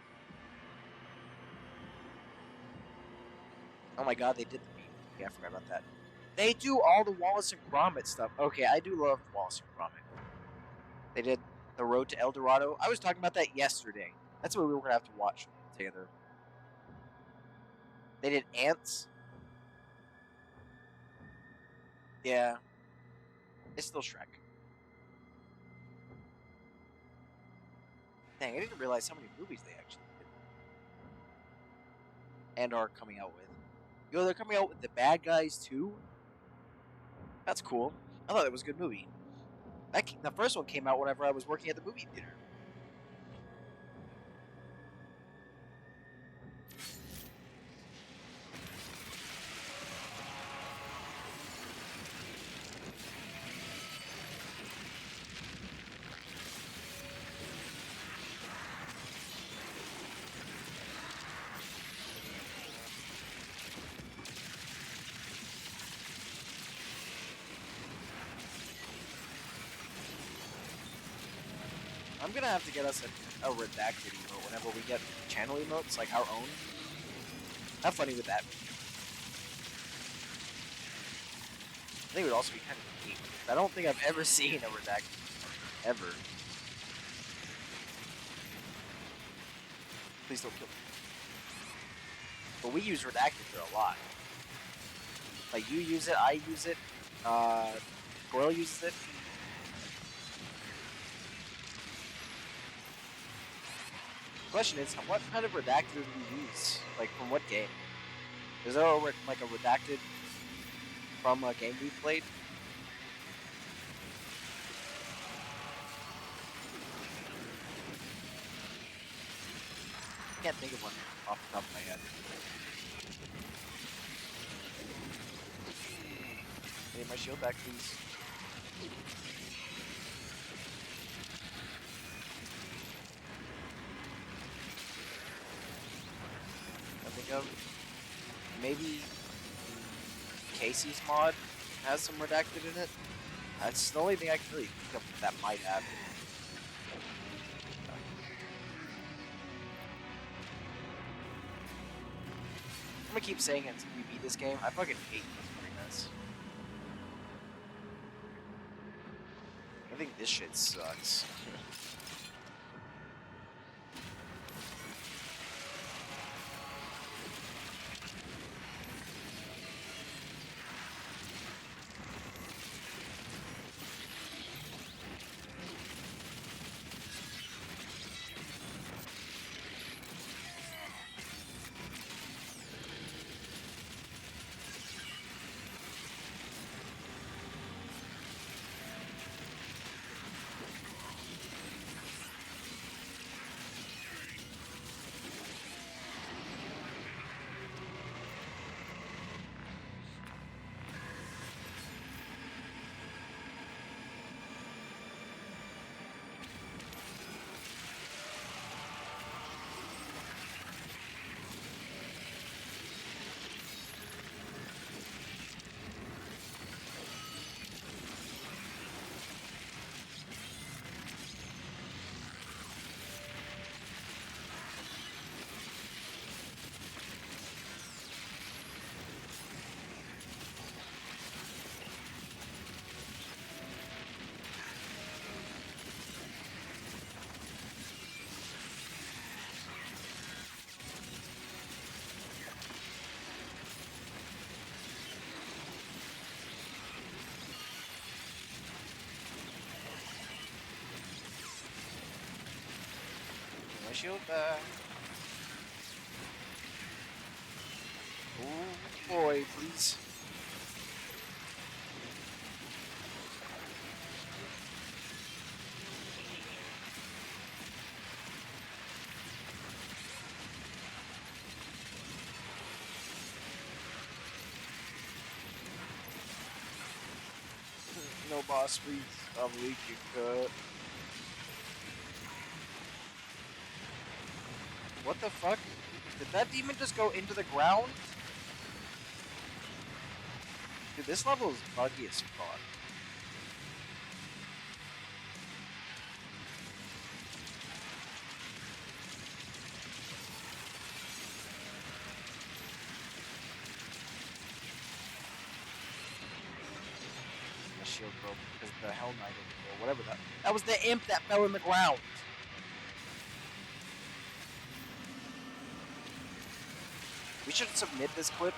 Oh my god, they did the beat. Yeah, I forgot about that. They do all the Wallace and Gromit stuff. Okay, I do love Wallace and Gromit. They did The Road to El Dorado. I was talking about that yesterday. That's what we were going to have to watch together. They did Ants. Yeah. It's still Shrek. Dang, I didn't realize how many movies they actually did. And are coming out with. Yo, they're coming out with The Bad Guys too? That's cool. I thought it was a good movie. The first one came out whenever I was working at the movie theater. I'm gonna have to get us a redacted emote whenever we get channel emotes, like our own. Have funny with that. I think it would also be kind of neat. I don't think I've ever seen a redacted emote. Ever. Please don't kill me. But we use redacted for a lot. Like, you use it, I use it, Coil uses it. The question is, what kind of redacted do we use? Like, from what game? Is there a redacted from a game we played? I can't think of one off the top of my head. Hey, my shield back, please. I think of maybe Casey's mod has some redacted in it. That's the only thing I can really think of that might have it. I'm gonna keep saying it until we beat this game. I fucking hate these arenas. I think this shit sucks. shield back. Oh boy, please. No boss, please. I'm leaking cut. What the fuck? Did that demon just go into the ground? Dude, this level is buggy as fuck. The shield broke because the Hell Knight or whatever that was the imp that fell in the ground. We should submit this clip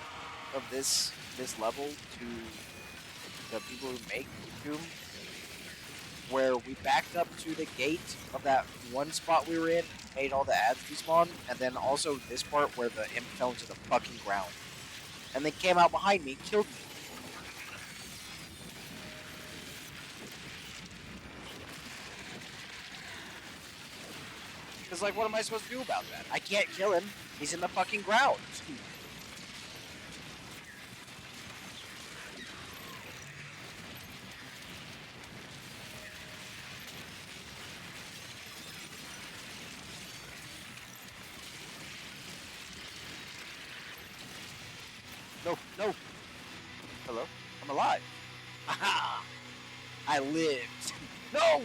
of this level to the people who make Doom, where we backed up to the gate of that one spot we were in, made all the ads despawn, and then also this part where the imp fell into the fucking ground, and then came out behind me, killed me. Because, like, what am I supposed to do about that? I can't kill him. He's in the fucking ground. No, no. Hello? I'm alive. Haha! I lived. No!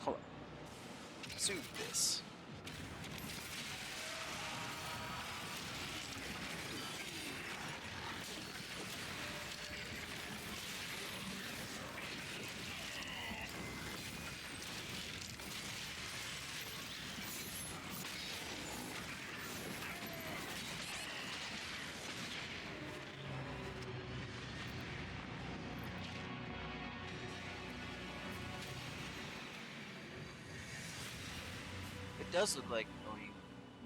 Hold on. Soothe this. It does look like annoying.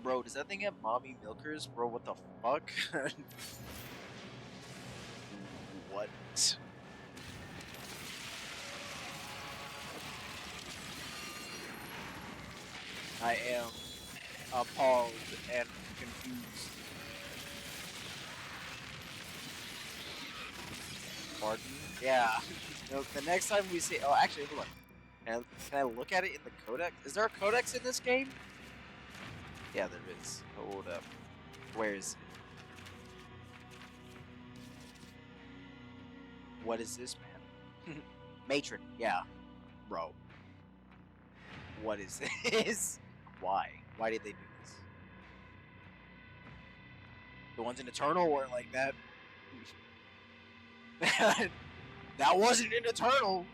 Bro, does that thing have mommy milkers? Bro, what the fuck? What? I am appalled and confused. Pardon? Yeah. No, the next time we see... Oh, actually, hold on. Can I look at it in the codex? Is there a codex in this game? Yeah, there is. Hold up. Where is it? What is this, man? Matron. Yeah. Bro. What is this? Why? Why did they do this? The ones in Eternal weren't like that. That wasn't in Eternal.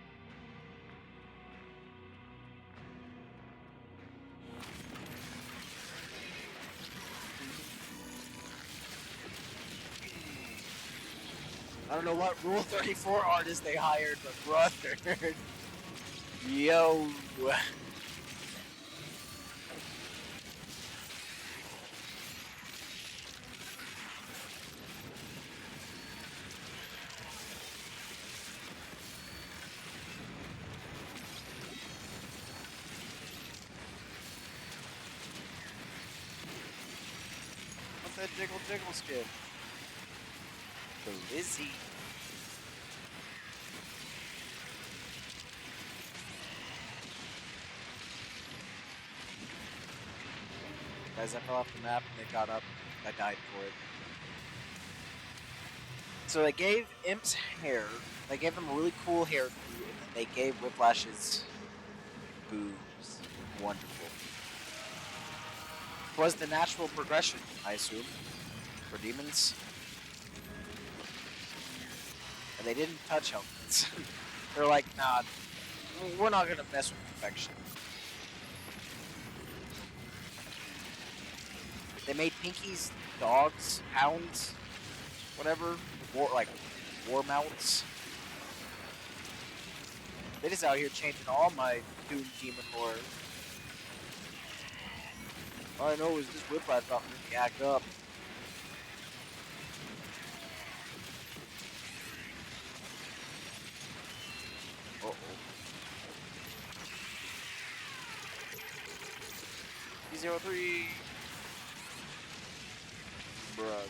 I don't know what Rule 34 artist they hired, but brother. Yo. What's that jiggle jiggle skin? The Lizzie. Guys, I fell off the map and they got up. I died for it. So they gave Imp's hair. They gave him a really cool hairdo, and then they gave Whiplash's boobs. Wonderful. Was the natural progression, I assume, for demons. And they didn't touch helmets. They're like, nah, we're not gonna mess with perfection. They made Pinky's dogs, hounds, whatever, war mounts. They just out here changing all my Doom Demon lore. All I know is this Whiplash about to make me act up. Uh-oh. P03. Brother.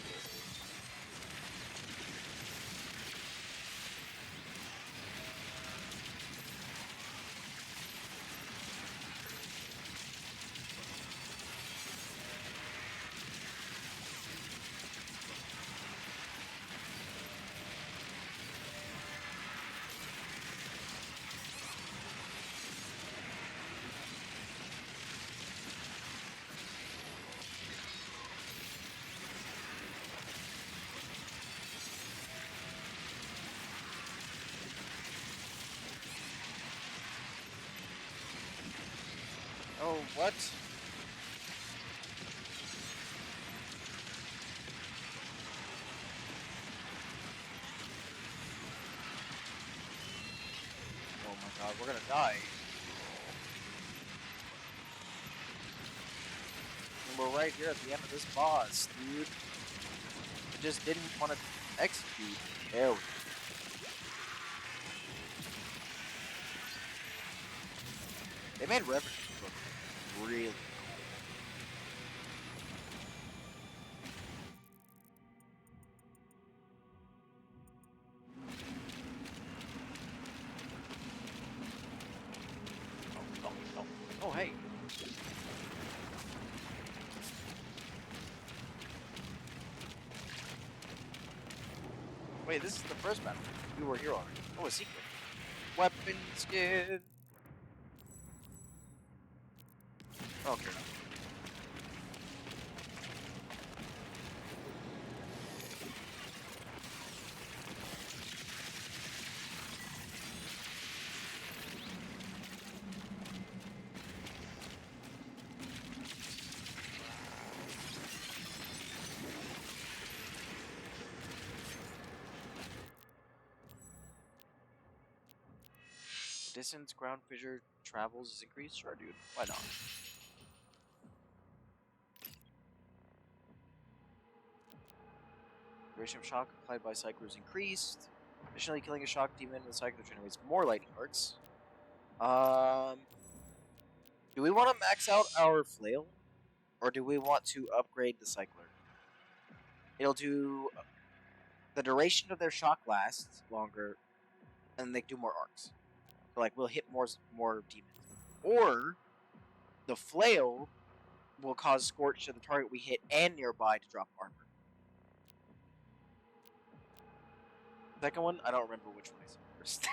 Oh, what? Oh my god, we're gonna die. And we're right here at the end of this boss, dude. I just didn't want to execute. There we go. They made Revenant look really cool. Oh, hey. Wait, this is the first battle. We were here already. Oh, a secret. Weapon skin. Okay. Distance ground fissure travels is increased? Sure, dude. Why not? Duration of shock applied by cyclers increased. Additionally, killing a shock demon with cycler generates more lightning arcs. Do we want to max out our flail? Or do we want to upgrade the cycler? It'll do... The duration of their shock lasts longer, and they do more arcs. So, like, we'll hit more demons. Or, the flail will cause scorch to the target we hit and nearby to drop armor. Second one, I don't remember which one I said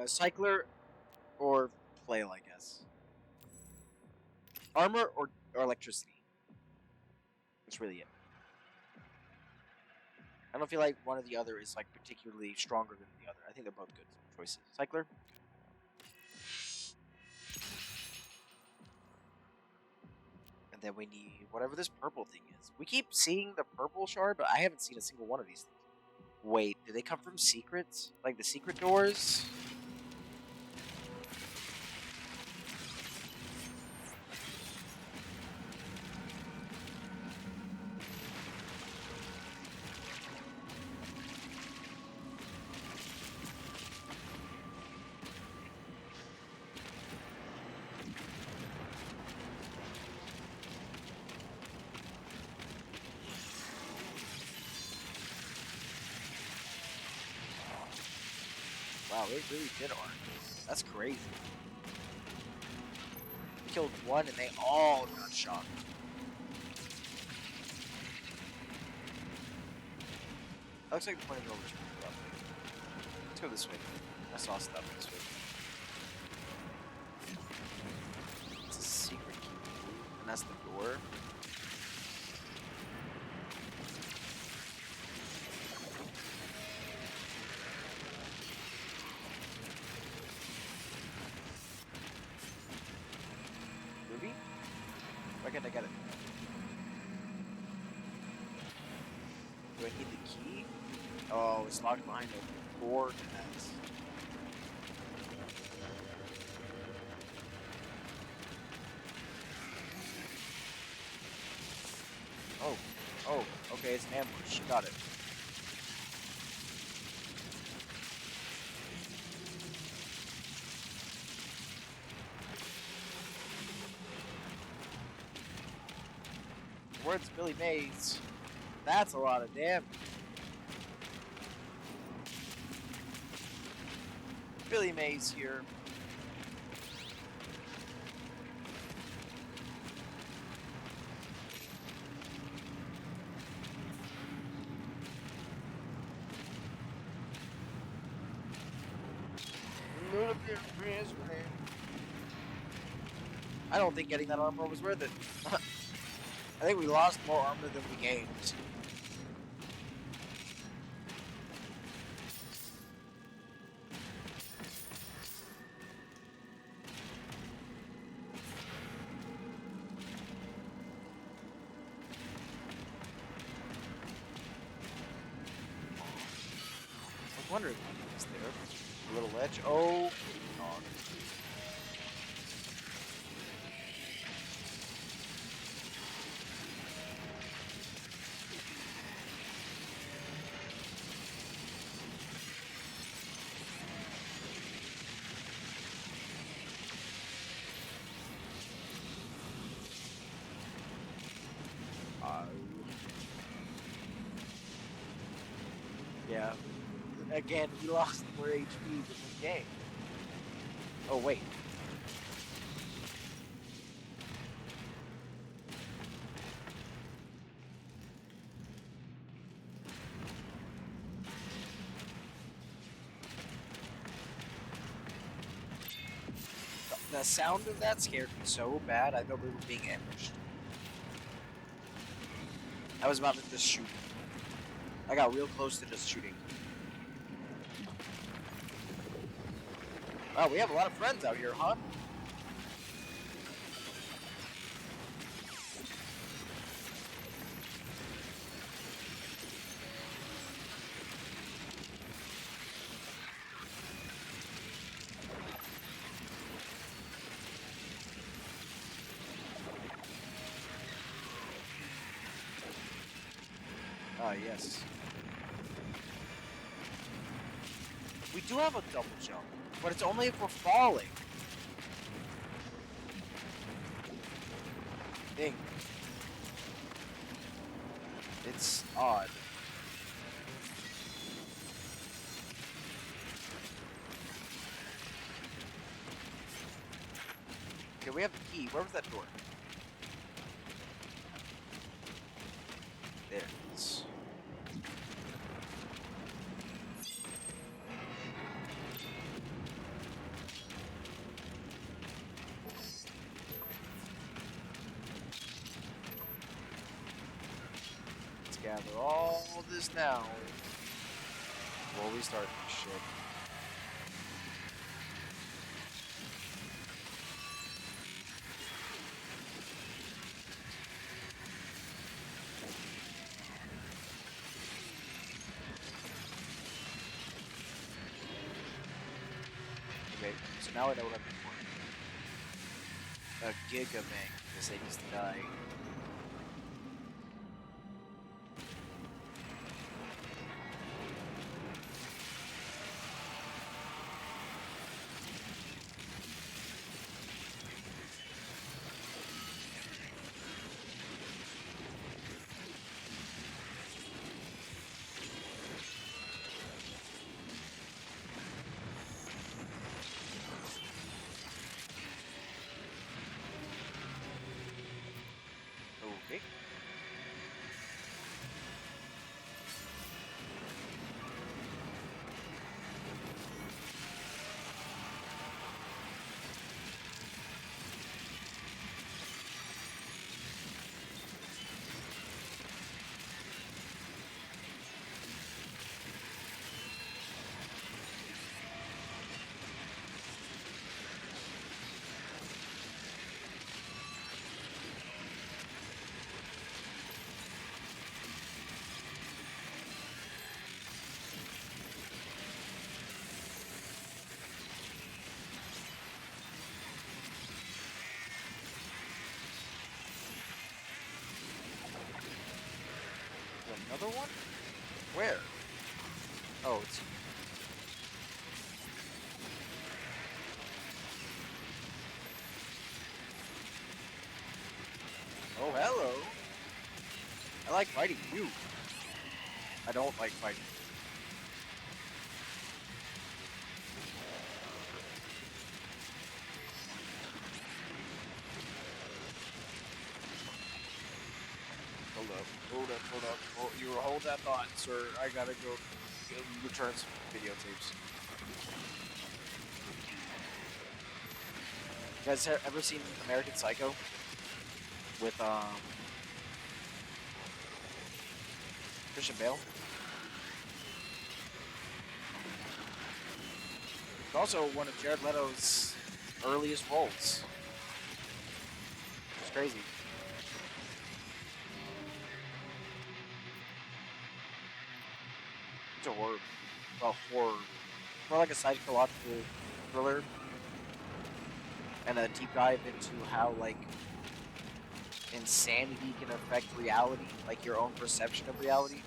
first. Cycler or flail, I guess. Armor or electricity. That's really it. I don't feel like one or the other is like particularly stronger than the other. I think they're both good choices. Cycler. And then we need whatever this purple thing is. We keep seeing the purple shard, but I haven't seen a single one of these things. Wait, do they come from secrets? Like the secret doors? Wow, they really did arc. That's crazy. Killed one and they all got shocked. Looks like the point of no return. Let's go this way. I saw stuff this way. It's a secret key, and that's the door. Ruby? Why can't I get it? Do I need the key? Oh, it's locked behind a door to that. Oh, okay, it's an ambush. Got it. Words Billy Mays. That's a lot of damage. Billy Mays here. I don't think getting that armor was worth it. I think we lost more armor than we gained. I was wondering what was there. A little ledge. Oh, God. Yeah. Again, we lost more HP than we gained. Oh, wait. The sound of that scared me so bad, I thought we were being ambushed. I was about to just shoot. I got real close to just shooting. Wow, we have a lot of friends out here, huh? Ah, yes. We do have a double jump, but it's only if we're falling. Dang. It's odd. Okay, we have the key. Where was that door? There it is. Let's gather all this now before we start this shit. Okay, so now I know what I'm looking for. A gigabank, because they needs to die. Another one? Where? Oh, it's... Oh, hello. I like fighting you. I don't like fighting. Hold up, hold up, hold up. Oh, you hold that thought, sir. I gotta go return some videotapes. You guys ever seen American Psycho? With, Christian Bale? It's also one of Jared Leto's earliest roles. It's crazy. It's a horror. Well, horror. More like a psychological thriller. And a deep dive into how, like, insanity can affect reality. Like, your own perception of reality.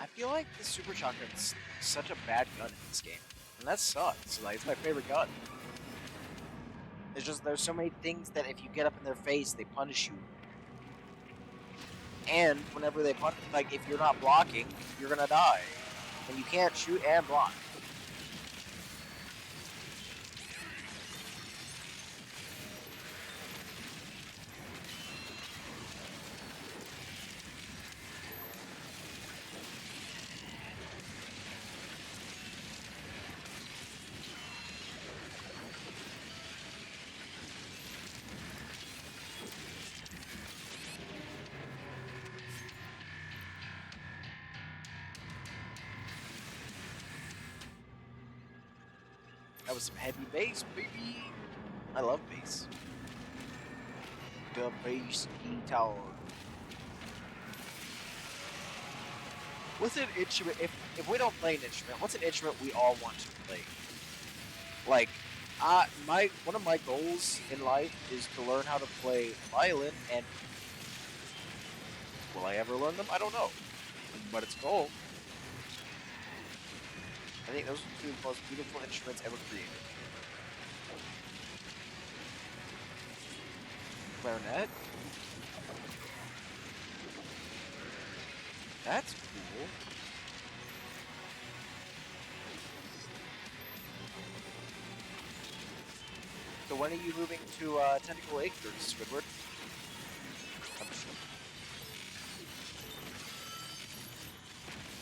I feel like the Super Shotgun's such a bad gun in this game. And that sucks. Like, it's my favorite gun. It's just, there's so many things that if you get up in their face, they punish you. And whenever they punish, like, if you're not blocking, you're gonna die. And you can't shoot and block. That was some heavy bass, baby. I love bass. The bass guitar. What's an instrument? If we don't play an instrument, what's an instrument we all want to play? Like, one of my goals in life is to learn how to play violin, and will I ever learn them? I don't know, but it's a goal. I think those are two of the most beautiful instruments ever created. Clarinet. That's cool. So when are you moving to Tentacle Acres, Squidward?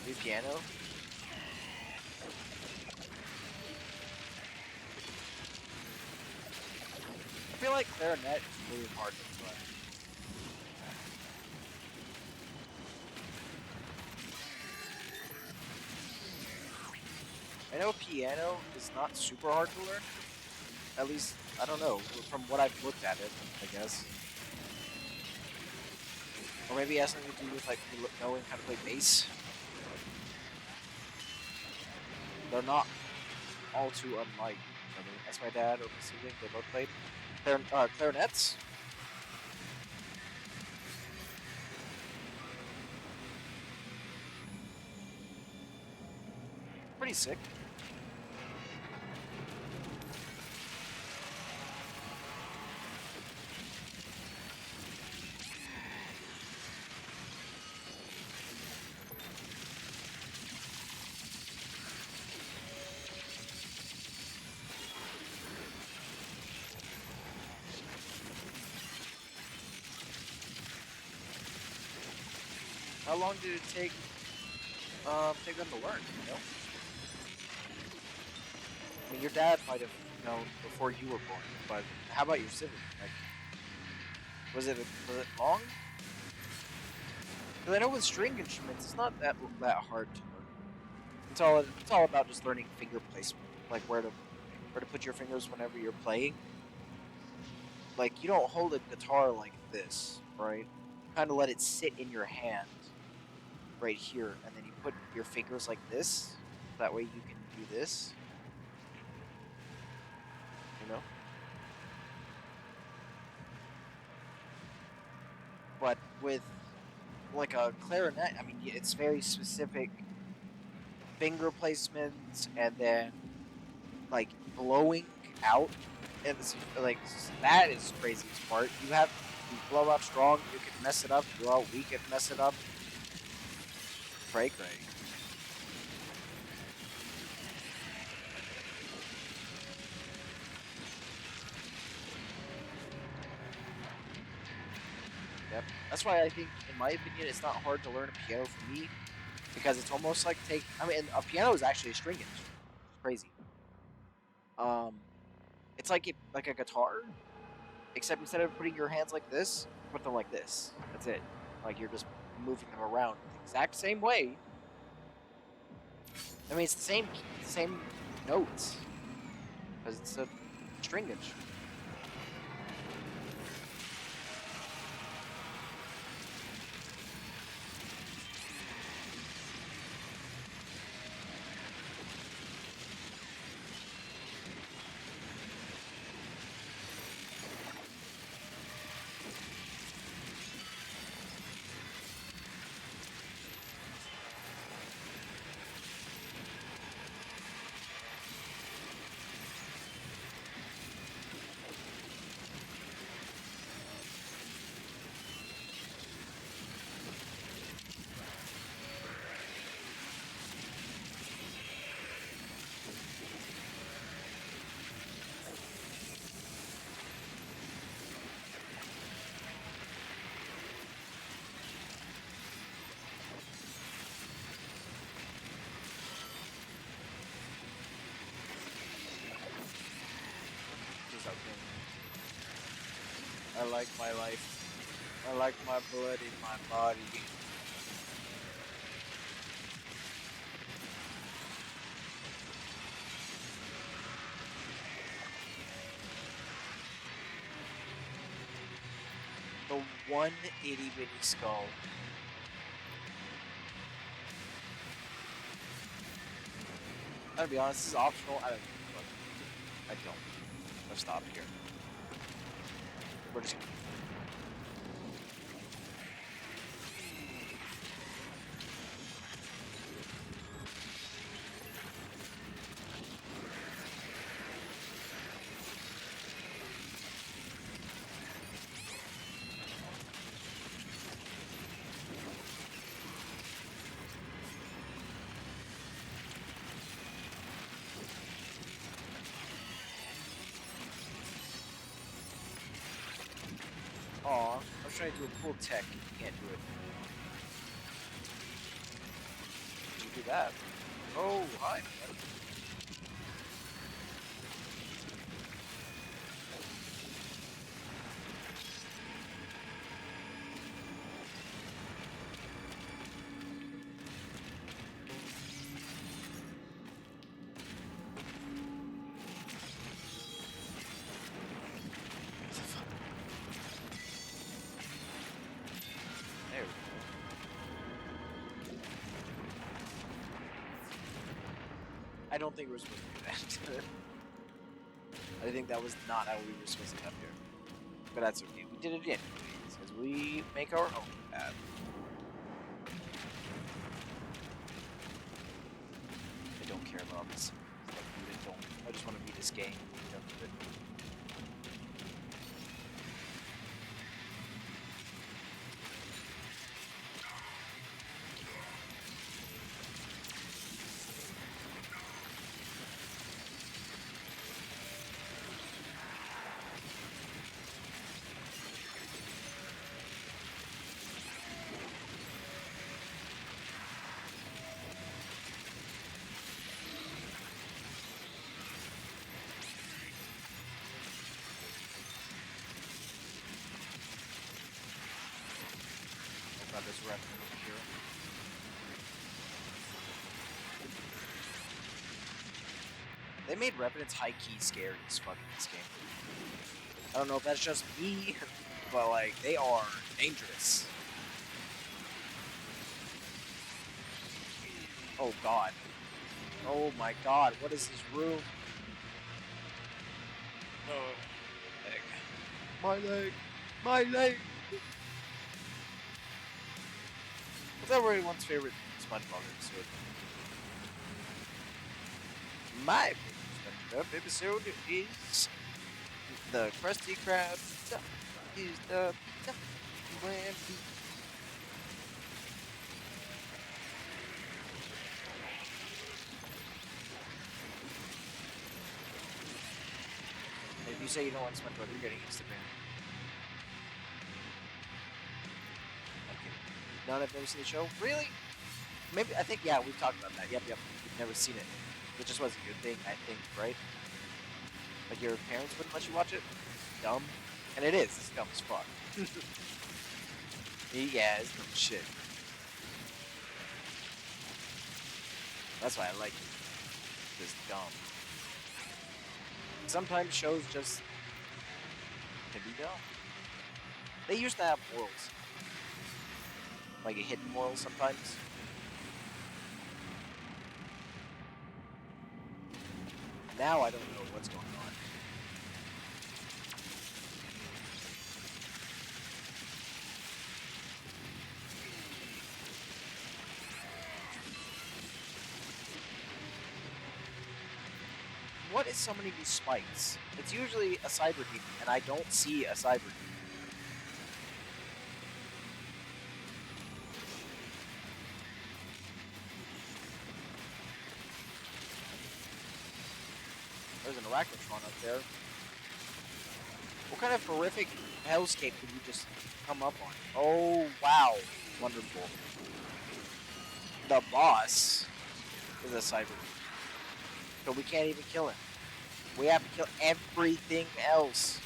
New piano? I feel like clarinet is really hard to play. I know piano is not super hard to learn. At least, I don't know, from what I've looked at it, I guess. Or maybe it has something to do with, like, knowing how to play bass. They're not all too unlike each other. That's my dad or my sibling, they both played clarinets. Pretty sick. How long did it take them to learn, you know? I mean, your dad might have known before you were born, but how about your sibling? Like, was it long? Because I know with string instruments, it's not that hard to learn. It's all about just learning finger placement, like where to put your fingers whenever you're playing. Like you don't hold a guitar like this, right? You kind of let it sit in your hand right here, and then you put your fingers like this. That way you can do this, you know? But with like a clarinet, I mean, it's very specific finger placements, and then like blowing out, and it's like that is the craziest part. You blow out strong, you can mess it up. Blow out weak and mess it up. Cray cray. Yep. That's why I think, in my opinion, it's not hard to learn a piano for me, because it's almost like I mean, a piano is actually a string instrument. It's crazy. Um, it's like a guitar, except instead of putting your hands like this, put them like this. That's it. Like you're just moving them around the exact same way. I mean, it's the same notes, because it's a string instrument. Just okay. I like my life. I like my blood in my body. The one itty bitty skull. I'm gonna be honest, this is optional. I don't give a fuck. I don't. I've stopped here. We're just gonna. Aw, I was trying to do a cool tech. You can't do it. Did you do that? Oh, hi, man. What the fuck? There we go. I don't think we're supposed to do that. I think that was not how we were supposed to come here. But that's okay. We did it anyways, because we make our own path. I don't care about this. Like, I really don't. I just want to beat this game. Done with it. About this rep over here. They made Revenants high-key scary as fuck in this game. I don't know if that's just me, but like, they are dangerous. Oh god. Oh my god, what is this room? Oh, leg. My leg! My leg! What's everyone's favorite SpongeBob episode? My favorite SpongeBob episode is the Krusty Krab pizza. Is the pizza when we if you say you don't want SpongeBob, you're getting Instagram. Okay. None have never seen the show? Really? Maybe, I think, yeah, we've talked about that. Yep. You've never seen it. It just wasn't your thing, I think, right? Like, your parents wouldn't let you watch it? Dumb. And it is. It's dumb as fuck. Yeah, it's dumb as shit. That's why I like it. It's dumb. Sometimes shows just can be dumb. They used to have morals. Like a hidden moral sometimes. Now I don't know what's going on. What is summoning these spikes? It's usually a cyber demon, and I don't see a cyber demon. There's an arachnotron up there. What kind of horrific hellscape did you just come up on? Oh, wow. Wonderful. The boss is a cyber demon. But we can't even kill him. We have to kill everything else.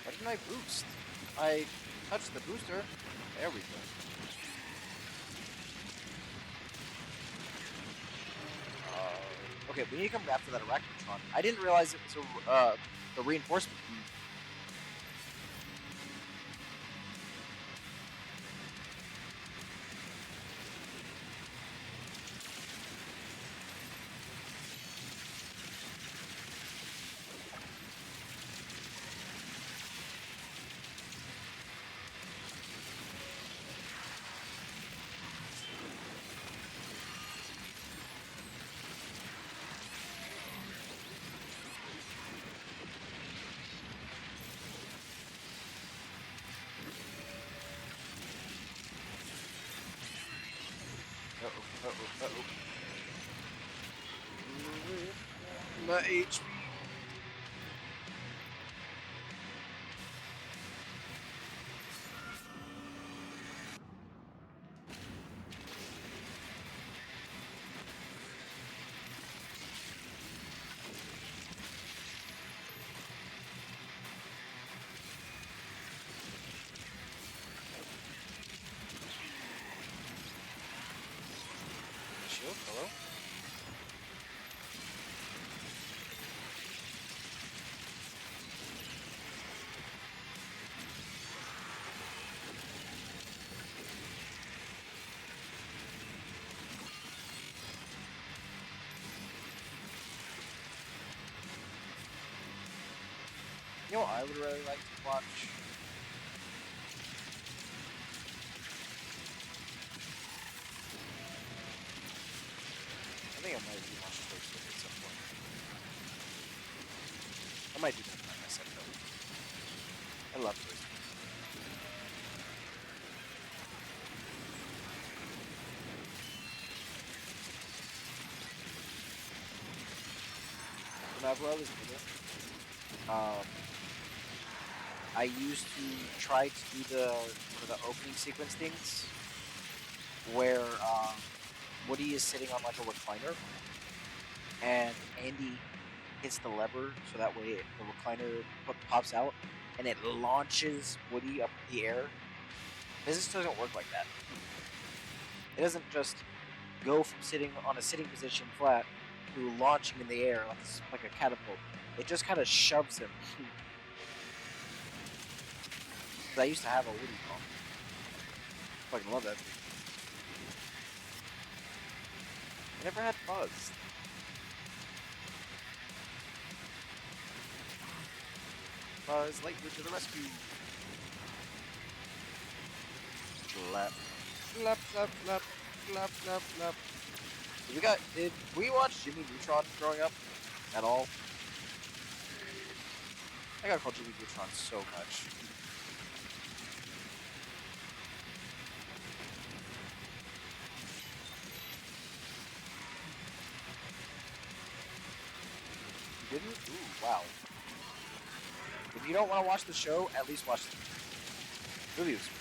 What did I boost? I touched the booster. There we go. Okay, we need to come after that arachnotron. I didn't realize it was a reinforcement. Uh-oh. My HP. Shield, hello? You know what I would really like to watch? I think I might rewatch Toy Story at some point. I might do that by myself though. I love Toy Story. whenever I was little, I used to try to do the one of the opening sequence things where Woody is sitting on like a recliner and Andy hits the lever so that way the recliner pops out and it launches Woody up in the air. Physics doesn't work like that. It doesn't just go from sitting on a sitting position flat to launching in the air like a catapult. It just kind of shoves him. I used to have a Woody doll. Fucking love that thing. I never had Buzz. Buzz Lightyear to the rescue. Flap. Flap, flap, flap, flap, flap, flap. Did we watch Jimmy Neutron growing up? At all? I got called Jimmy Neutron so much. You didn't? Ooh, wow. If you don't want to watch the show, at least watch the movie. Was good.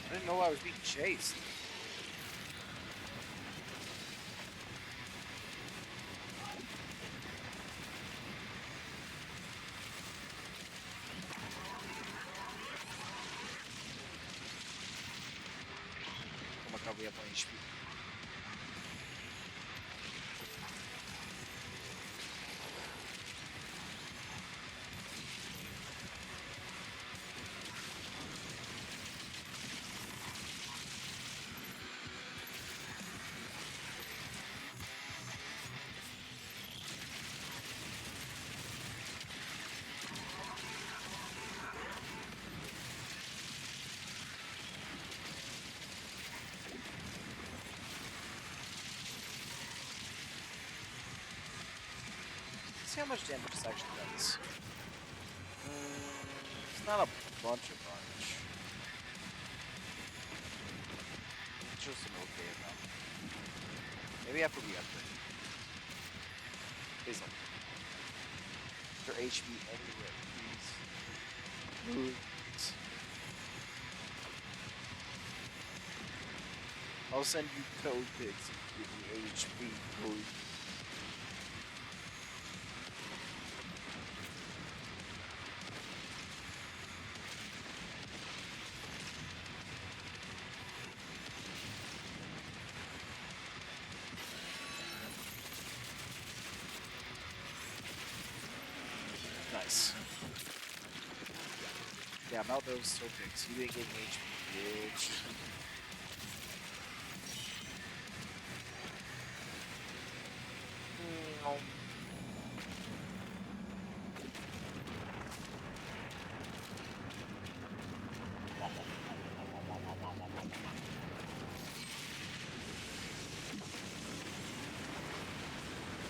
I didn't know I was being chased. Oh my god, we have 1 HP. Let's see how much damage this actually does. It's not a bunch. It's just an okay amount. Maybe after we upgrade. Please don't. Your HP anywhere, please. Move. I'll send you code pics if you give me HP, please. Nice. Yeah, I'm out those so pics. You didn't get an HP, bitch.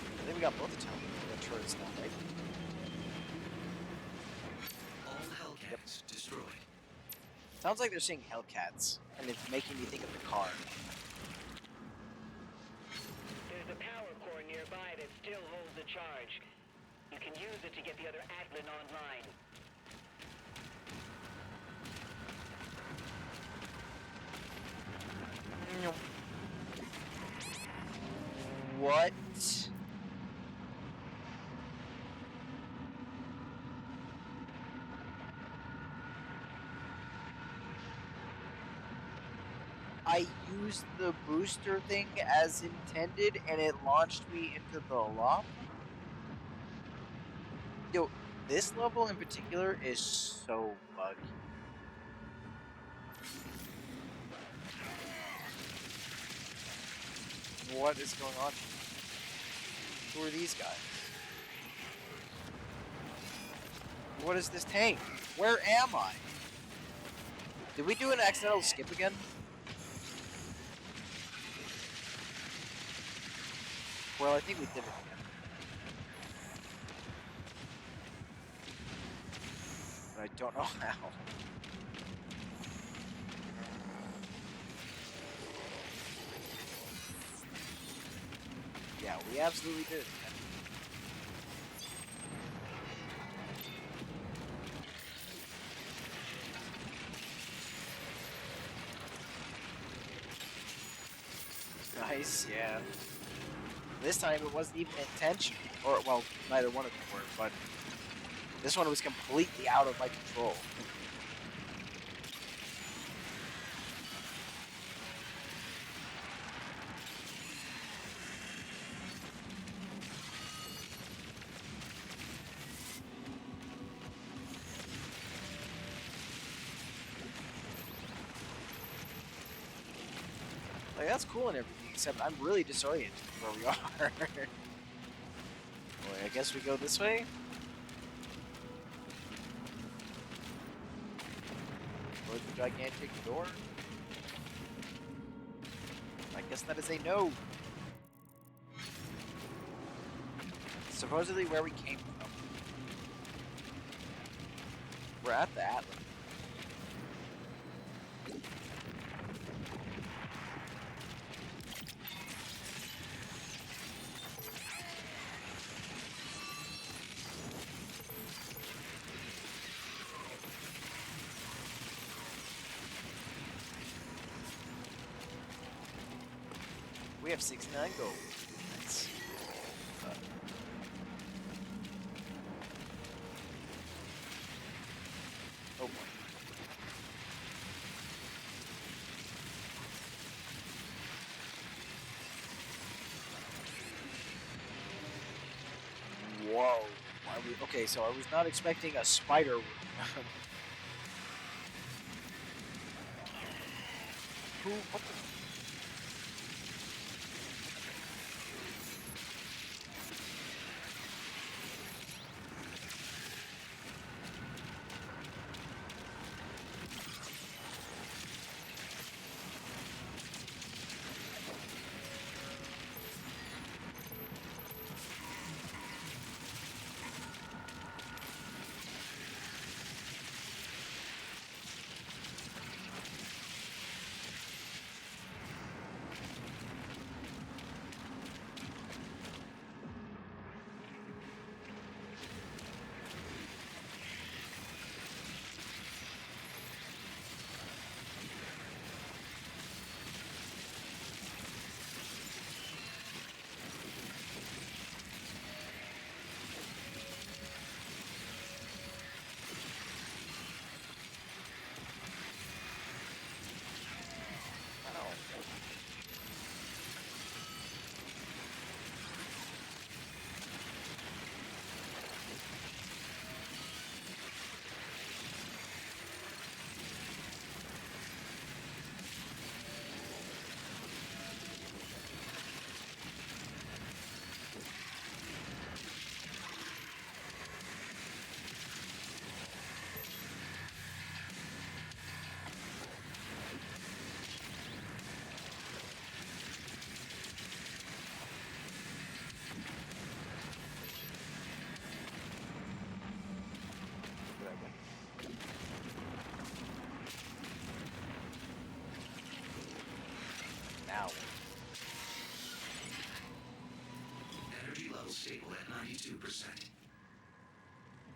I think we got both the turrets now, right? All Hellcats destroyed. Sounds like they're saying Hellcats, and it's making me think of the car. There's a power core nearby that still holds a charge. You can use it to get the other Atlan online. What? I used the booster thing as intended and it launched me into the lava? Yo, this level in particular is so buggy. What is going on here? Who are these guys? What is this tank? Where am I? Did we do an accidental skip again? Well, I think we did it again. But I don't know how. Yeah, we absolutely did it again. Nice, yeah. This time it wasn't even intentional. Or, well, neither one of them were, but this one was completely out of my control. Like, that's cool and everything, except I'm really disoriented where we are. Boy, I guess we go this way? Towards the gigantic door? I guess that is a no. Supposedly where we came from. We're at the Atlas. We have 69 gold. Nice. Oh boy. Whoa. Okay, so I was not expecting a spider room. Who? What the? Now. Energy level stable at 92%.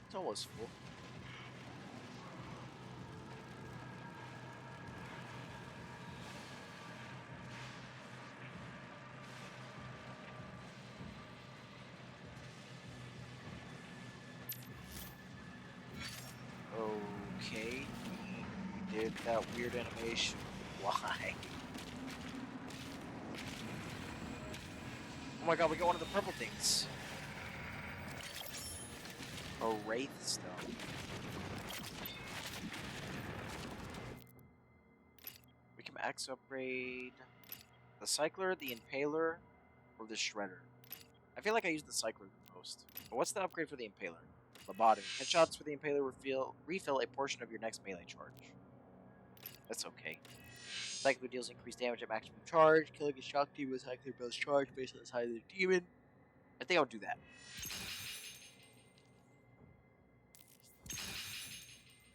It's almost full. Okay. We did that weird animation. Why? Oh my god, we got one of the purple things. A Wraith Stone. We can max upgrade the Cycler, the Impaler, or the Shredder. I feel like I use the Cycler the most. But what's the upgrade for the Impaler? Lobotomy. Headshots for the Impaler refill a portion of your next melee charge. That's okay. Psycho deals increased damage at maximum charge. Killing a shock demon with high clear bonus charge based on the size of the demon. I think I'll do that.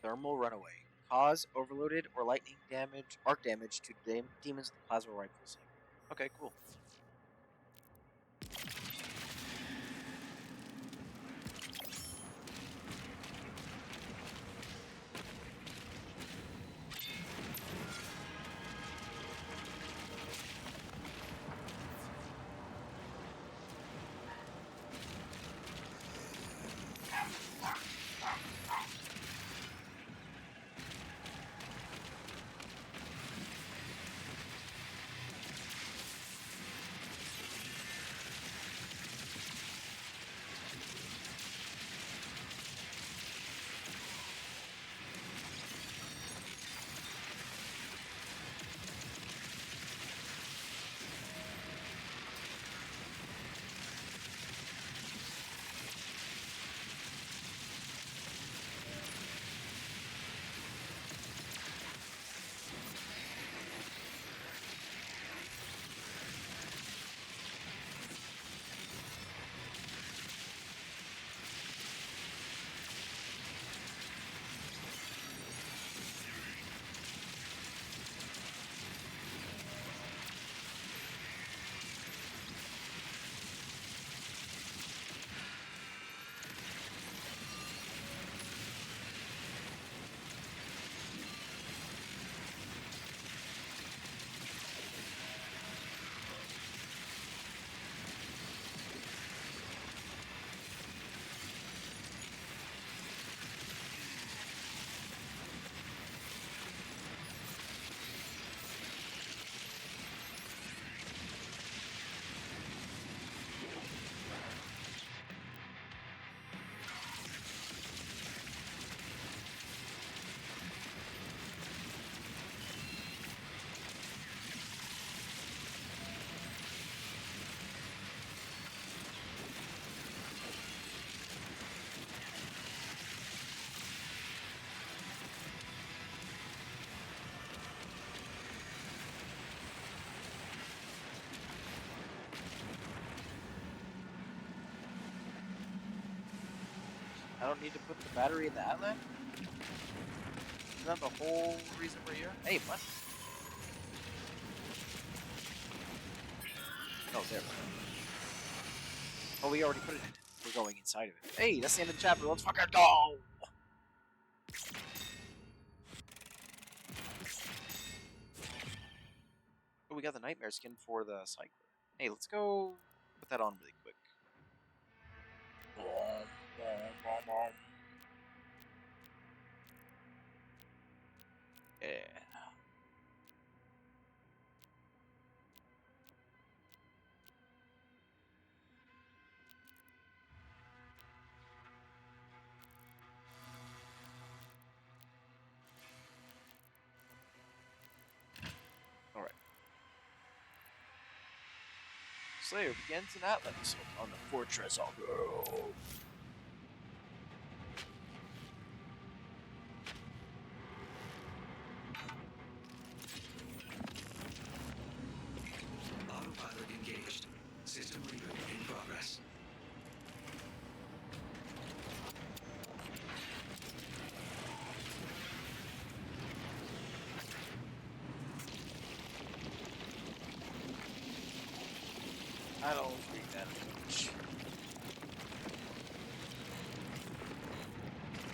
Thermal Runaway. Cause overloaded or lightning damage, arc damage to demons with plasma rifles. Okay, cool. I don't need to put the battery in the Atlan? Isn't that the whole reason we're here? Hey, what? Oh, there. Oh, we already put it in. We're going inside of it. Hey, that's the end of the chapter. Let's fucking go! Oh, we got the nightmare skin for the cycler. Hey, let's go put that on really quick. Yeah. Alright. Slayer begins in Atlas on the fortress. I'll go. Autopilot engaged. System reboot in progress. I don't think that much.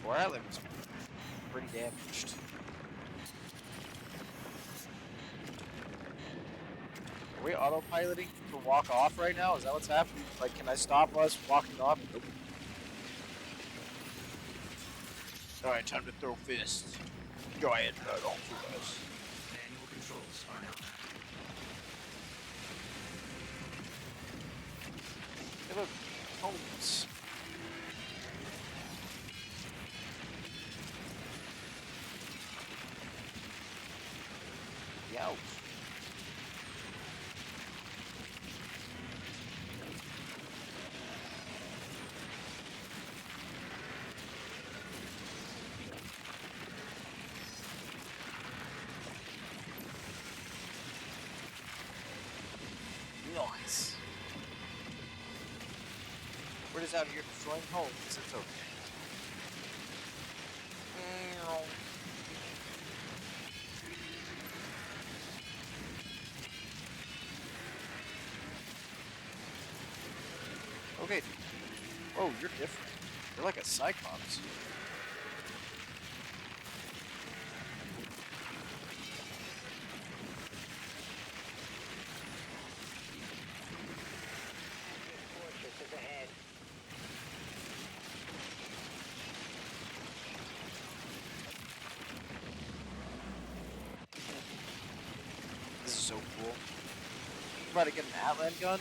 Or Atlas was pretty damaged. Are we autopiloting to walk off right now? Is that what's happening? Like, can I stop us walking off? Nope. Alright, time to throw fists. Giant metal to us. Manual controls are now active. Hey, look. Homes. Ouch. is out here destroying homes. It's okay. Okay. Oh, you're different. You're like a Cyclops. Fortress is ahead. This is so cool. You about to get an Atlan gun?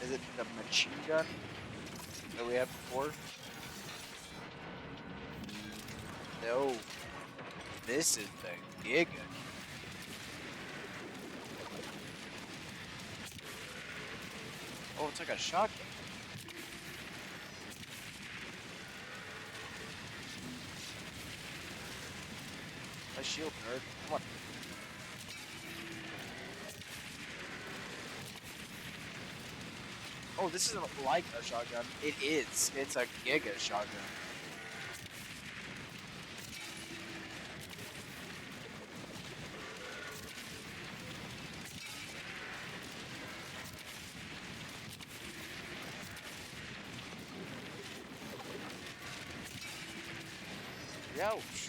Is it the machine gun that we had before? No. This is the Giga. Oh, it's like a shotgun. My shield, nerd. Come on. Oh, this isn't like a shotgun. It is. It's a Giga shotgun. Ouch.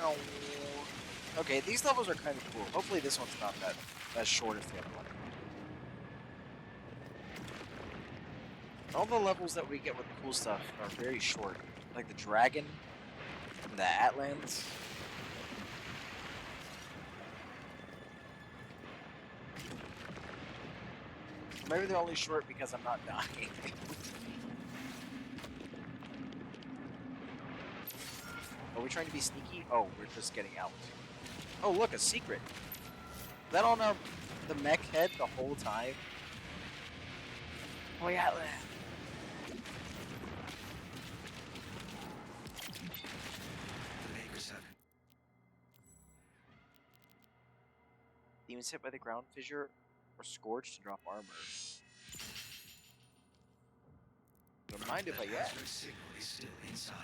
Ow. Okay, these levels are kind of cool. Hopefully this one's not that as short as the other one. All the levels that we get with cool stuff are very short. Like the dragon and the Atlans. Maybe they're only short because I'm not dying. Are we trying to be sneaky? Oh, we're just getting out. Oh, look, a secret. Is that on the mech head the whole time? Oh, yeah. The Maker's Heaven. Demons hit by the ground fissure or scorched to drop armor. Don't mind if I That get. hazard signal is still inside.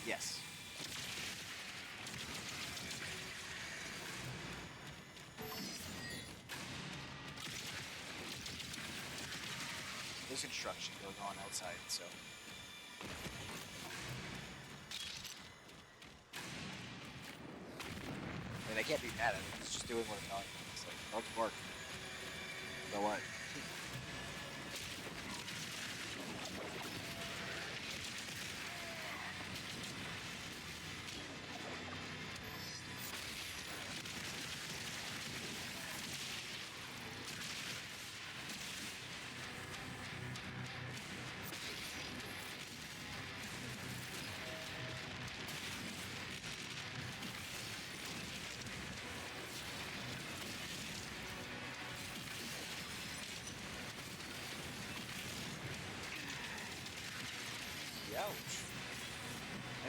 Yes. There's construction going on outside, so. I mean, I can't be mad at it. It's just doing what it's on. It's like, dogs bark. So what?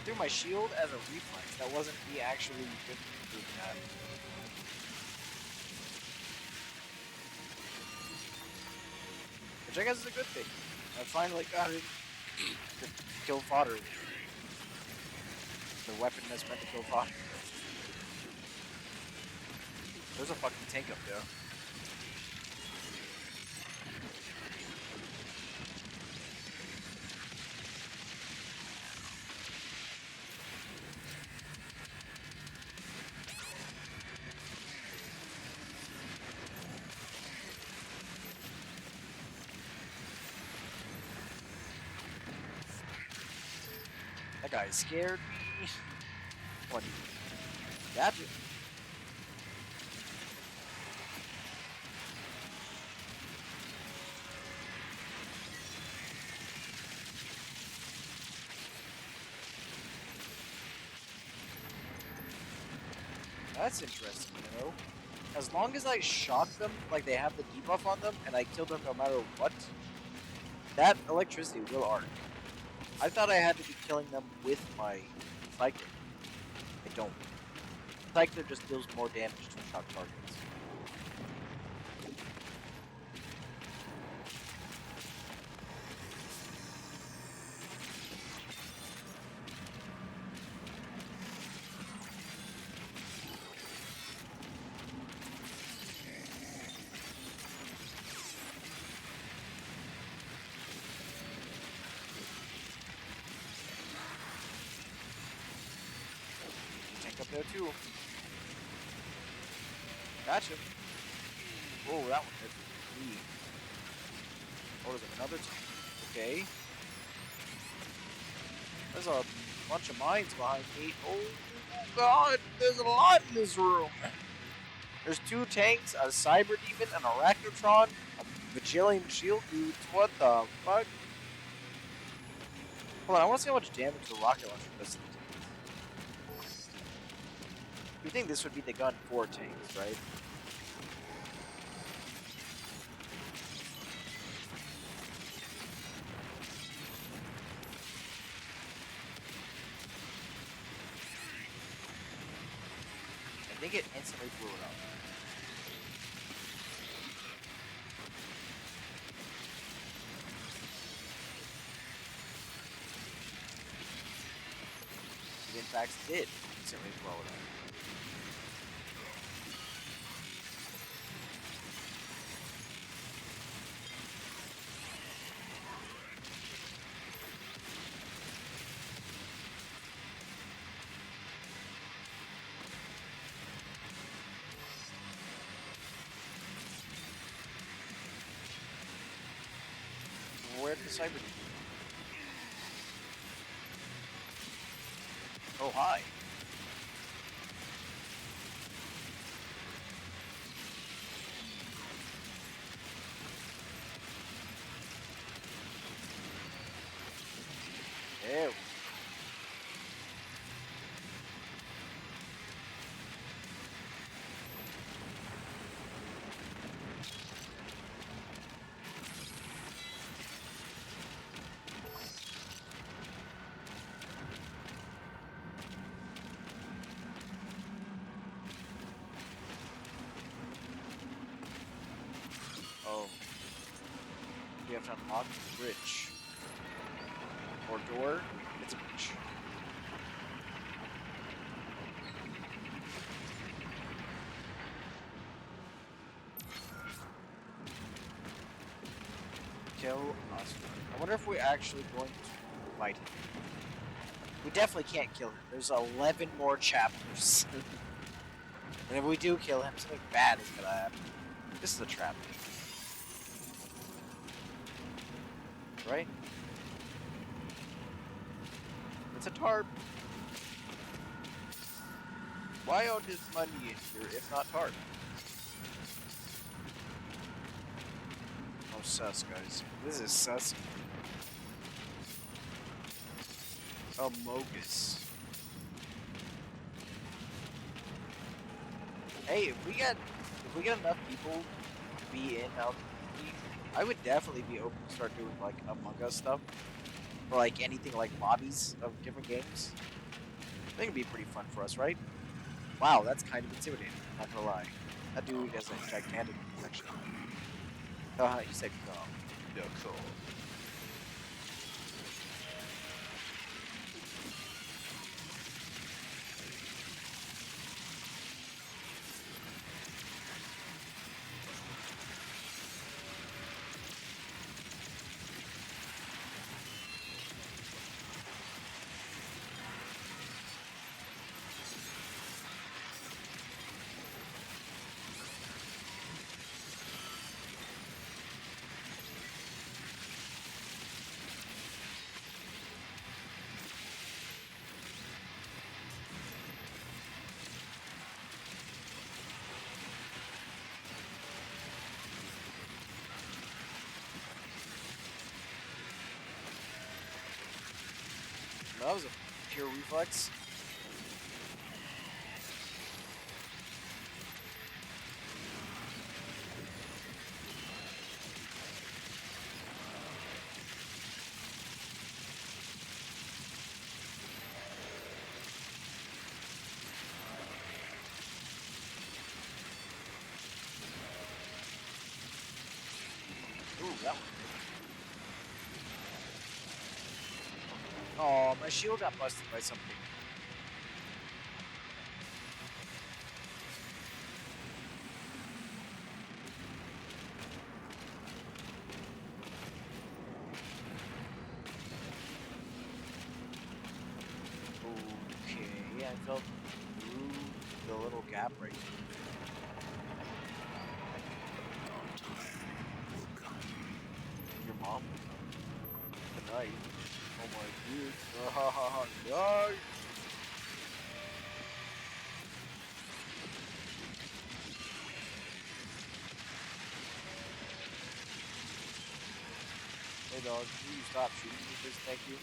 threw my shield as a reflex. That wasn't me actually doing that. Which I guess is a good thing. I finally got it to kill fodder. The weapon that's meant to kill fodder. There's a fucking tank up there. That guy scared me. What? Gotcha. That's interesting, you know? As long as I shock them like they have the debuff on them and I kill them no matter what, that electricity will arc. I thought I had to be killing them with my Cycler. I don't. Cycler just deals more damage to shock targets. Up there too. Gotcha. Oh, that one hit me. Oh, there's another tank. Okay. There's a bunch of mines behind me. Oh god, there's a lot in this room. There's 2 tanks, a Cyber Demon, an Arachnotron, a Bajillion Shield Dudes. What the fuck? Hold on, I want to see how much damage the rocket launcher does. You think this would be the gun for tanks, right? I think it instantly blew it up. It in fact did instantly blow it up. Where'd the Cyber Demon? Oh, hi. Ew. Oh. You have to unlock the bridge. Or door. It's a bridge. Kill us. I wonder if we're actually going to fight him. We definitely can't kill him. There's 11 more chapters. And if we do kill him, something bad is gonna happen. This is a trap. Right? It's a tarp. Why all this money in here if not tarp? Oh, sus, guys. This is sus. Oh, Mogus. Hey, if we get enough people to be in out, I would definitely be open to start doing like Among Us stuff, or like anything like lobbies of different games. I think it'd be pretty fun for us, right? Wow, that's kind of intimidating. Not gonna lie. That dude has a gigantic section. You said come. Yeah, come. That was a pure reflex. Ooh, that one. Oh, my shield got busted by something. Okay, I fell through the little gap right here. Your mom? Good night. Oh my dude. Ha ha ha. No! Hey dog, can you stop shooting me, please? Thank you.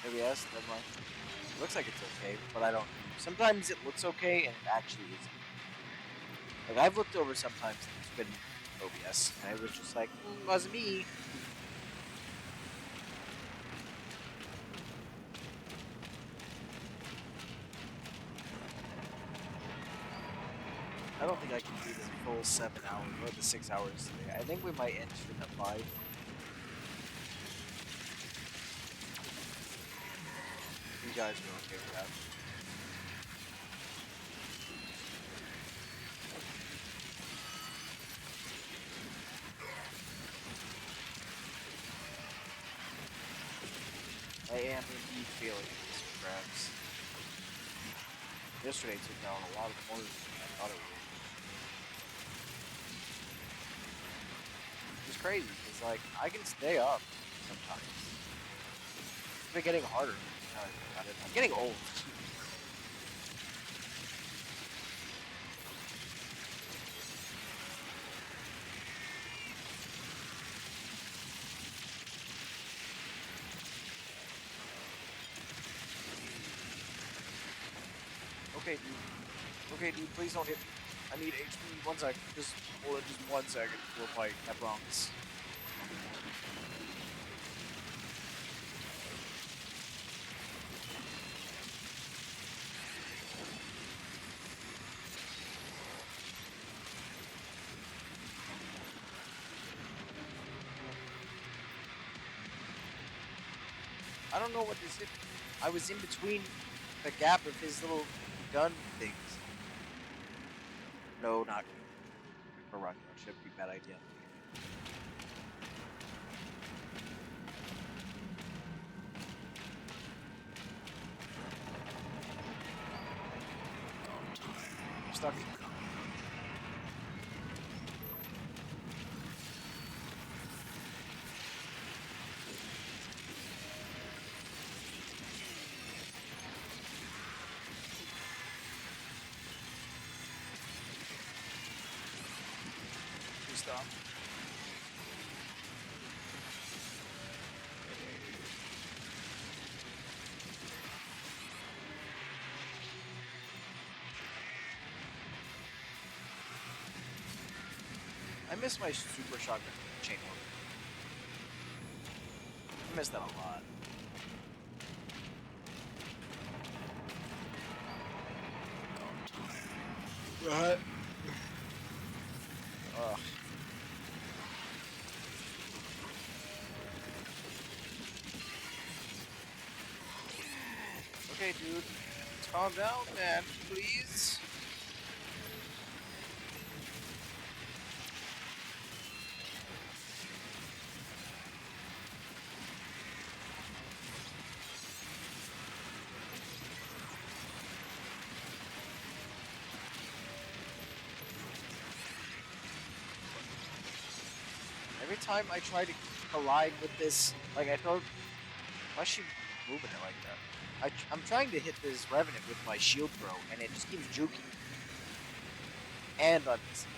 Maybe yes, never mind. It looks like it's okay, but I don't know. Sometimes it looks okay and it actually isn't. Like I've looked over sometimes and it's been OBS, and I was just like, wasn't me. I don't think I can do the full 7 hours or the 6 hours today. I think we might end stream at 5. You guys are okay with that. I am indeed feeling these crabs. Yesterday took down a lot more than I thought it would. It's crazy because like I can stay up sometimes. It's been getting harder. Now that I think about it. I'm getting old. Okay, dude. Okay, dude. Please don't hit me. I need HP. 1 second. Just hold it. Just 1 second. We'll fight. I promise. I don't know what this is. I was in between the gap of his little gun things. No, not for rocket launch. That'd be a bad idea. I'm stuck. Please stop. I miss my super shotgun chain order. I miss that a lot. Ugh. Okay, dude. Calm down, man. Please. Every time I try to collide with this, like I throw. Why is she moving it like that? I'm trying to hit this Revenant with my shield throw, and it just keeps juking. And I'm missing.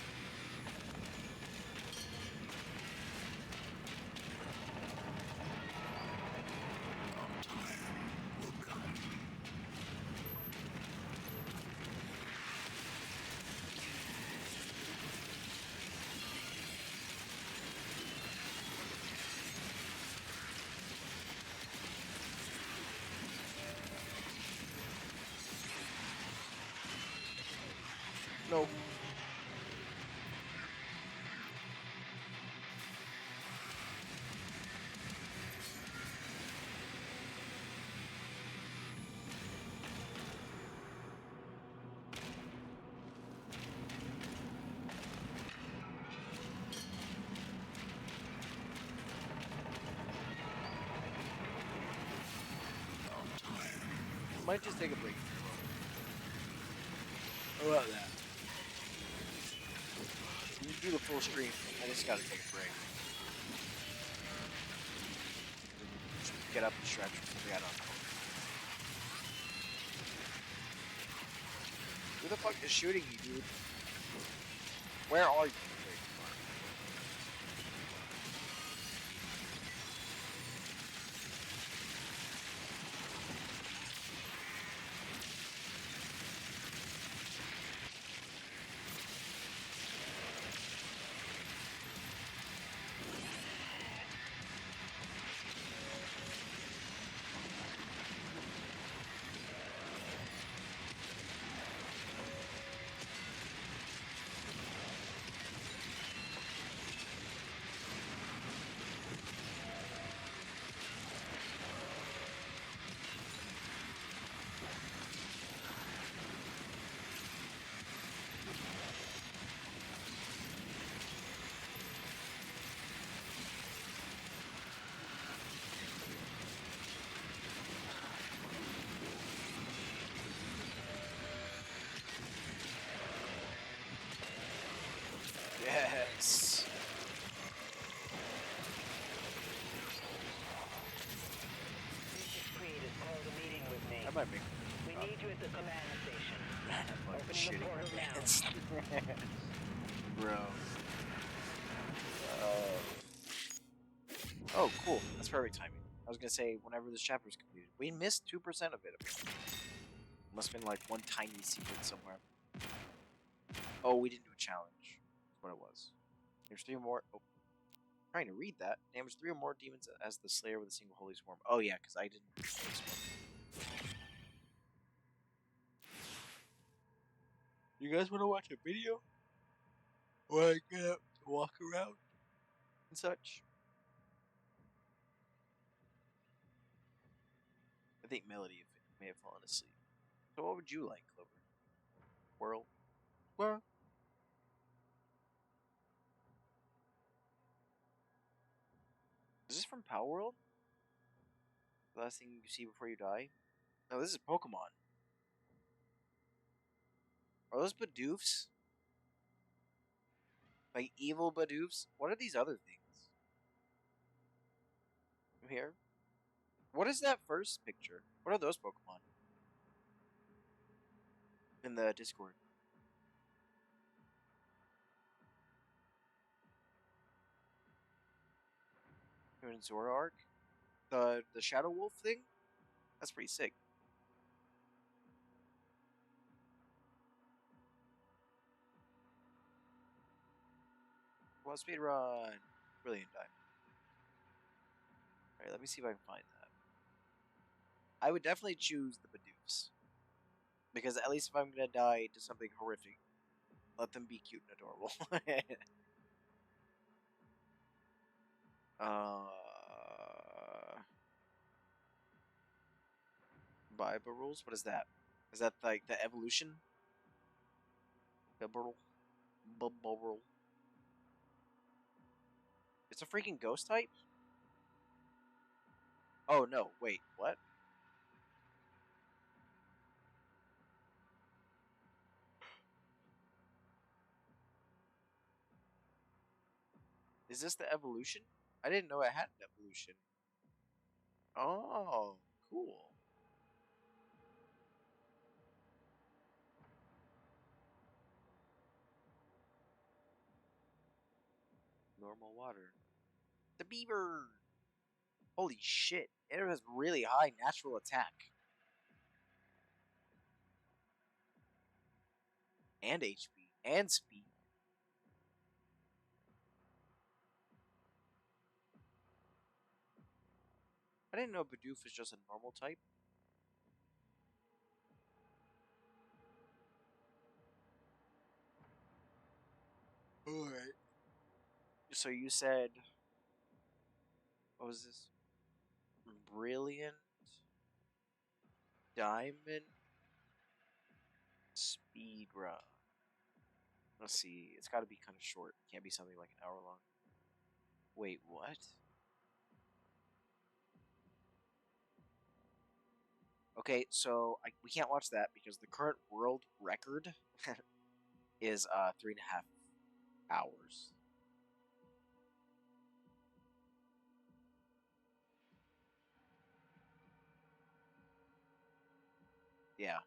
No. Might just take a break. How about that? You do the full stream. I just gotta take a break. Get up and stretch. We got on. Who the fuck is shooting you, dude? Where are you? Yes. Creed has called a meeting with me. That might make We need you at the command station. like Opening the shitting my portal now. pants. Bro. Oh, cool. That's perfect timing. I was gonna say whenever this chapter is completed. We missed 2% of it. Apparently. Must have been like one tiny secret somewhere. Oh, we didn't do a challenge. That's what it was. There's 3 more. Oh, trying to read that. Damage 3 or more demons as the Slayer with a single Holy Swarm. Oh yeah, because I didn't read this one. You guys want to watch a video? Or I get out to walk around and such? I think Melody may have fallen asleep. So what would you like, Clover? Squirrel? Squirrel? Is this from Power World? The last thing you see before you die? No, this is Pokemon. Are those Bidoofs? Like evil Bidoofs? What are these other things? From here? What is that first picture? What are those Pokemon? In the Discord. In Zoroark? The Shadow Wolf thing? That's pretty sick. Well, speedrun. Brilliant time. Alright, let me see if I can find that. I would definitely choose the Bidoofs. Because at least if I'm gonna die to something horrific, Let them be cute and adorable. Bible rules? What is that? Is that like the evolution? Bible rule. It's a freaking ghost type? Oh no, wait, what? Is this the evolution? I didn't know it had an evolution. Oh, cool. Normal water. The beaver! Holy shit, it has really high natural attack. And HP. And speed. I didn't know Bidoof is just a normal type. Alright. So you said... What was this? Brilliant... Diamond... Speed run. Let's see. It's got to be kind of short. It can't be something like an hour long. Wait, what? Okay, so we can't watch that because the current world record is 3.5 hours. Yeah.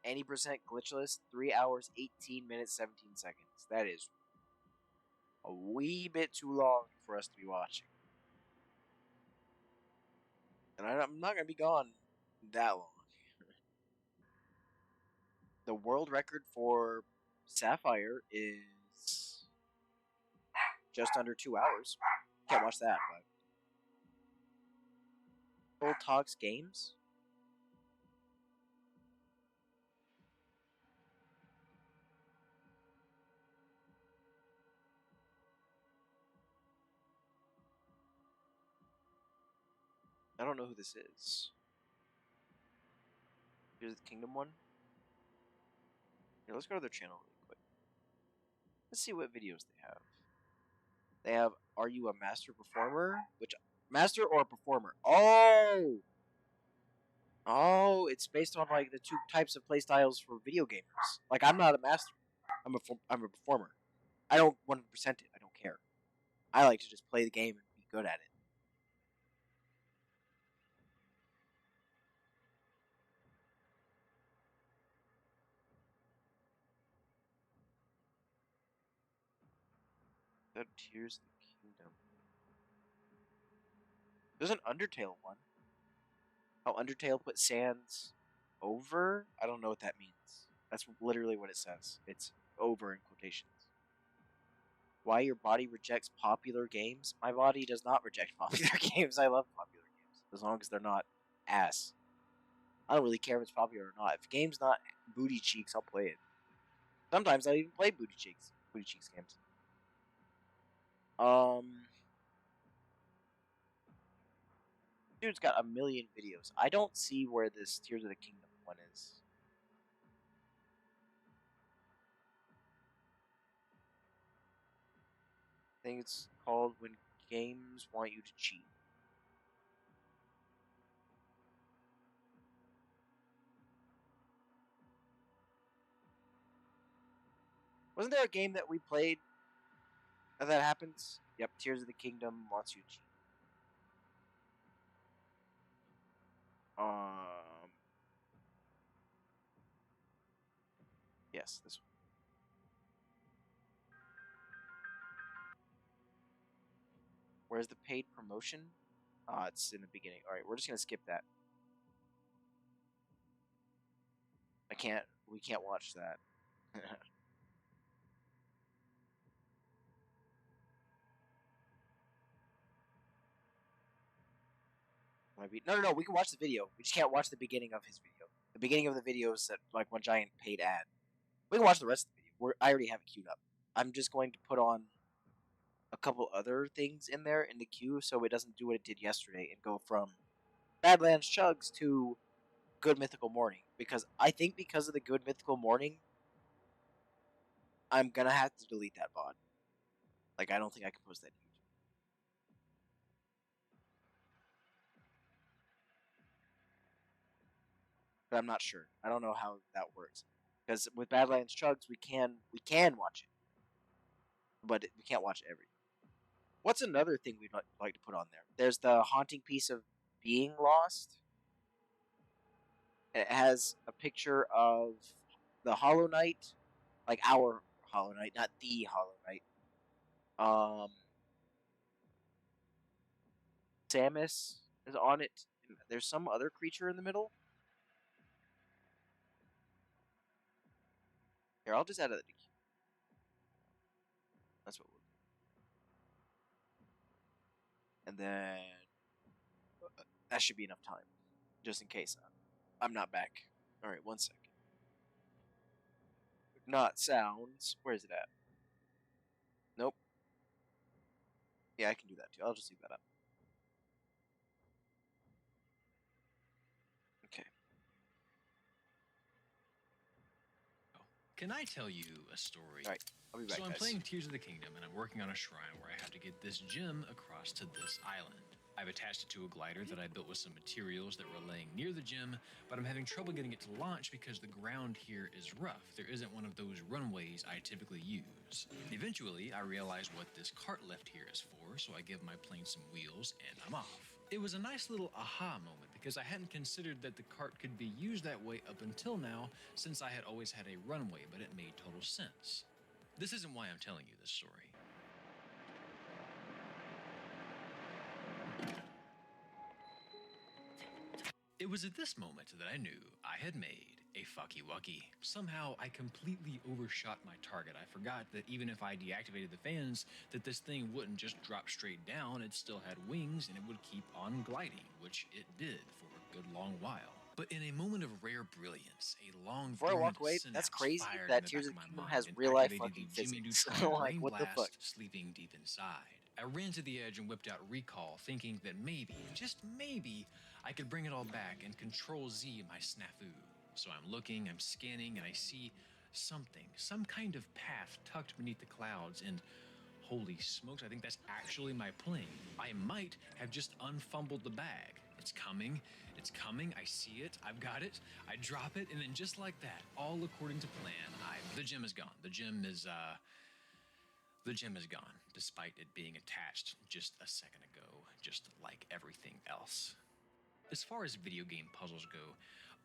80% glitchless, 3 hours, 18 minutes, 17 seconds. That is a wee bit too long for us to be watching. And I'm not going to be gone that long. The world record for Sapphire is just under 2 hours. Can't watch that, but... Full Talks Games? I don't know who this is. Here's the Kingdom one. Here, let's go to their channel really quick. Let's see what videos they have. They have Are You a Master Performer? Which Master or Performer? Oh! Oh, it's based on like the two types of playstyles for video gamers. Like I'm not a master. I'm a performer. I don't 100% it. I don't care. I like to just play the game and be good at it. The Tears of the Kingdom. There's an Undertale one. How Undertale put Sans over? I don't know what that means. That's literally what it says. It's over in quotations. Why your body rejects popular games? My body does not reject popular games. I love popular games. As long as they're not ass. I don't really care if it's popular or not. If a game's not booty cheeks, I'll play it. Sometimes I'll even play booty cheeks games. Dude's got a million videos. I don't see where this Tears of the Kingdom one is. I think it's called When Games Want You to Cheat. Wasn't there a game that we played that happens? Yep, Tears of the Kingdom wants you to cheat. Yes, this one. Where's the paid promotion? It's in the beginning. Alright, we're just gonna skip that. We can't watch that. No, we can watch the video. We just can't watch the beginning of his video. The beginning of the video is like one giant paid ad. We can watch the rest of the video. I already have it queued up. I'm just going to put on a couple other things in there in the queue so it doesn't do what it did yesterday and go from Badlands Chugs to Good Mythical Morning. Because I think because of the Good Mythical Morning, I'm gonna have to delete that VOD. Like, I don't think I can post that to YouTube. But I'm not sure. I don't know how that works. Because with Badlands Chugs, we can watch it, but we can't watch everything. What's another thing we'd like to put on there? There's the haunting piece of being lost. It has a picture of the Hollow Knight, like our Hollow Knight, not the Hollow Knight. Samus is on it. There's some other creature in the middle. Here, I'll just add it to the queue. That's what we'll do. And then that should be enough time, just in case I'm not back. All right, 1 second. Not sounds. Where is it at? Nope. Yeah, I can do that too. I'll just leave that up. Okay. Can I tell you a story? All right. I'll be back, So I'm guys. playing Tears of the Kingdom, and I'm working on a shrine where I have to get this gem across to this island. I've attached it to a glider that I built with some materials that were laying near the gem, but I'm having trouble getting it to launch because the ground here is rough. There isn't one of those runways I typically use. Eventually, I realize what this cart left here is for, so I give my plane some wheels, and I'm off. It was a nice little aha moment because I hadn't considered that the cart could be used that way up until now, since I had always had a runway, but it made total sense. This isn't why I'm telling you this story. It was at this moment that I knew I had made a fucky-wucky. Somehow, I completely overshot my target. I forgot that even if I deactivated the fans, that this thing wouldn't just drop straight down, it still had wings and it would keep on gliding, which it did for a good long while. But in a moment of rare brilliance, a long Before I walk away, that's crazy that Tears of the Kingdom has real life fucking physics. Like, what the fuck? Sleeping deep inside. I ran to the edge and whipped out Recall, thinking that maybe, just maybe, I could bring it all back and Control Z my snafu. So I'm looking, I'm scanning, and I see something, some kind of path tucked beneath the clouds, and holy smokes, I think that's actually my plane. I might have just unfumbled the bag. It's coming, I see it, I've got it, I drop it, and then just like that, all according to plan, the gem is gone. The gem is gone, despite it being attached just a second ago, just like everything else. As far as video game puzzles go,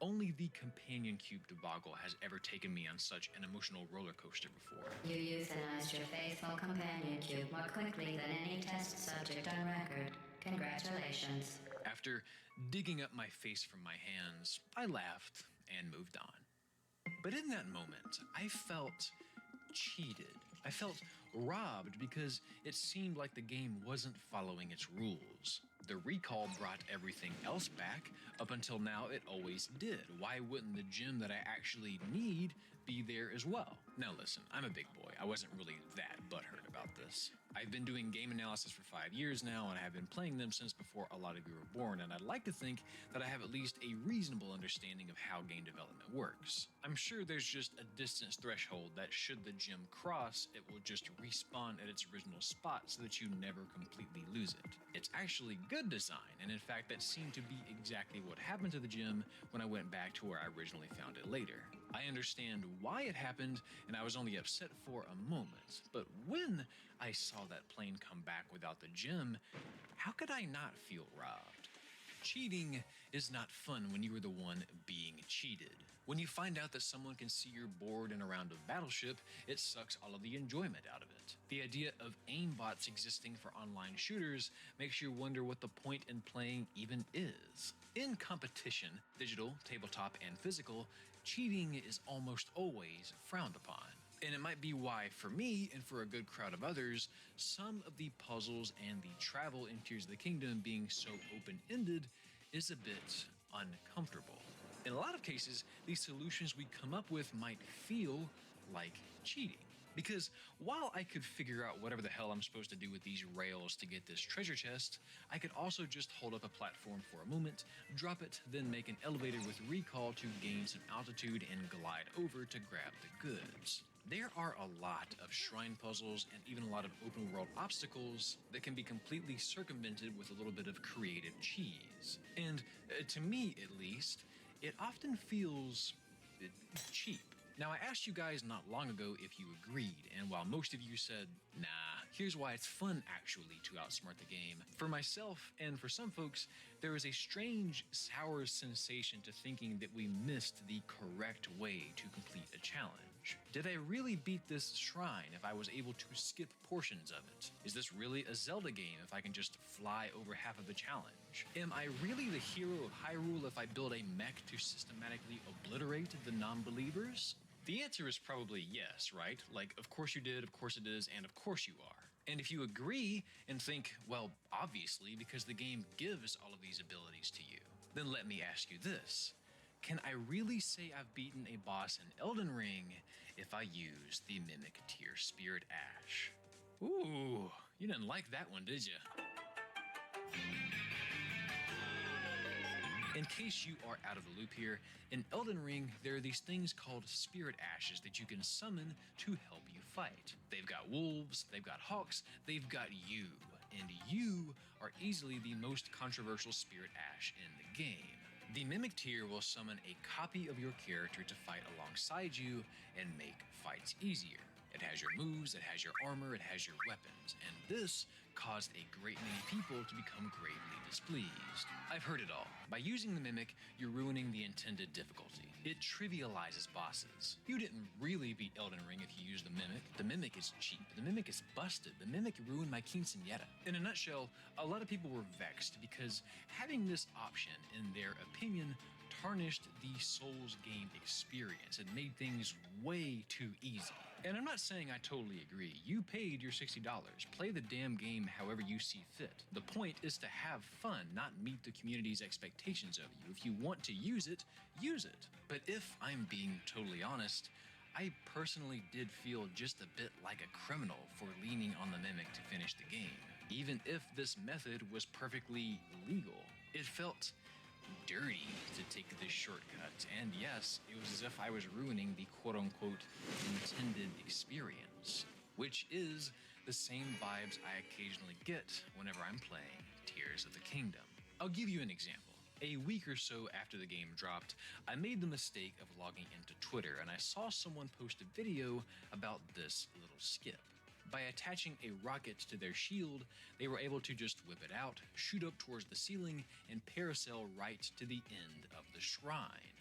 only the Companion Cube debacle has ever taken me on such an emotional roller coaster before. You euthanized your faithful Companion Cube more quickly than any test subject on record. Congratulations. After digging up my face from my hands, I laughed and moved on. But in that moment, I felt cheated. I felt robbed because it seemed like the game wasn't following its rules. The recall brought everything else back. Up until now, it always did. Why wouldn't the gem that I actually need be there as well? Now listen, I'm a big boy. I wasn't really that butthurt about this. I've been doing game analysis for 5 years now, and I have been playing them since before a lot of you were born, and I'd like to think that I have at least a reasonable understanding of how game development works. I'm sure there's just a distance threshold that should the gem cross, it will just respawn at its original spot so that you never completely lose it. It's actually good design, and in fact that seemed to be exactly what happened to the gem when I went back to where I originally found it later. I understand why it happened, and I was only upset for a moment, but when I saw that plane come back without the gem, how could I not feel robbed? Cheating is not fun when you are the one being cheated. When you find out that someone can see your board in a round of Battleship, it sucks all of the enjoyment out of it. The idea of aimbots existing for online shooters makes you wonder what the point in playing even is. In competition, digital, tabletop, and physical, cheating is almost always frowned upon. And it might be why, for me and for a good crowd of others, some of the puzzles and the travel in Tears of the Kingdom being so open-ended is a bit uncomfortable. In a lot of cases, the solutions we come up with might feel like cheating. Because while I could figure out whatever the hell I'm supposed to do with these rails to get this treasure chest, I could also just hold up a platform for a moment, drop it, then make an elevator with recall to gain some altitude and glide over to grab the goods. There are a lot of shrine puzzles and even a lot of open world obstacles that can be completely circumvented with a little bit of creative cheese. And to me, at least, it often feels cheap. Now, I asked you guys not long ago if you agreed, and while most of you said, nah, here's why it's fun actually to outsmart the game. For myself, and for some folks, there is a strange, sour sensation to thinking that we missed the correct way to complete a challenge. Did I really beat this shrine if I was able to skip portions of it? Is this really a Zelda game if I can just fly over half of the challenge? Am I really the hero of Hyrule if I build a mech to systematically obliterate the non-believers? The answer is probably yes, right? Like, of course you did, of course it is, and of course you are. And if you agree and think, well, obviously, because the game gives all of these abilities to you, then let me ask you this. Can I really say I've beaten a boss in Elden Ring if I use the Mimic Tier Spirit Ash? Ooh, you didn't like that one, did you? In case you are out of the loop here, in Elden Ring, there are these things called Spirit Ashes that you can summon to help you fight. They've got wolves, they've got hawks, they've got you, and you are easily the most controversial Spirit Ash in the game. The Mimic Tier will summon a copy of your character to fight alongside you and make fights easier. It has your moves, it has your armor, it has your weapons, and this caused a great many people to become gravely displeased. I've heard it all. By using the Mimic, you're ruining the intended difficulty. It trivializes bosses. You didn't really beat Elden Ring if you used the Mimic. The Mimic is cheap. The Mimic is busted. The Mimic ruined my quinceañera. In a nutshell, a lot of people were vexed because having this option, in their opinion, tarnished the Souls game experience. It made things way too easy. And I'm not saying I totally agree. You paid your $60. Play the damn game however you see fit. The point is to have fun, not meet the community's expectations of you. If you want to use it, use it. But if I'm being totally honest, I personally did feel just a bit like a criminal for leaning on the Mimic to finish the game. Even if this method was perfectly legal, it felt dirty to take this shortcut, and yes, it was as if I was ruining the quote-unquote intended experience, which is the same vibes I occasionally get whenever I'm playing Tears of the Kingdom. I'll give you an example. A week or so after the game dropped, I made the mistake of logging into Twitter, and I saw someone post a video about this little skip. By attaching a rocket to their shield, they were able to just whip it out, shoot up towards the ceiling, and parasail right to the end of the shrine.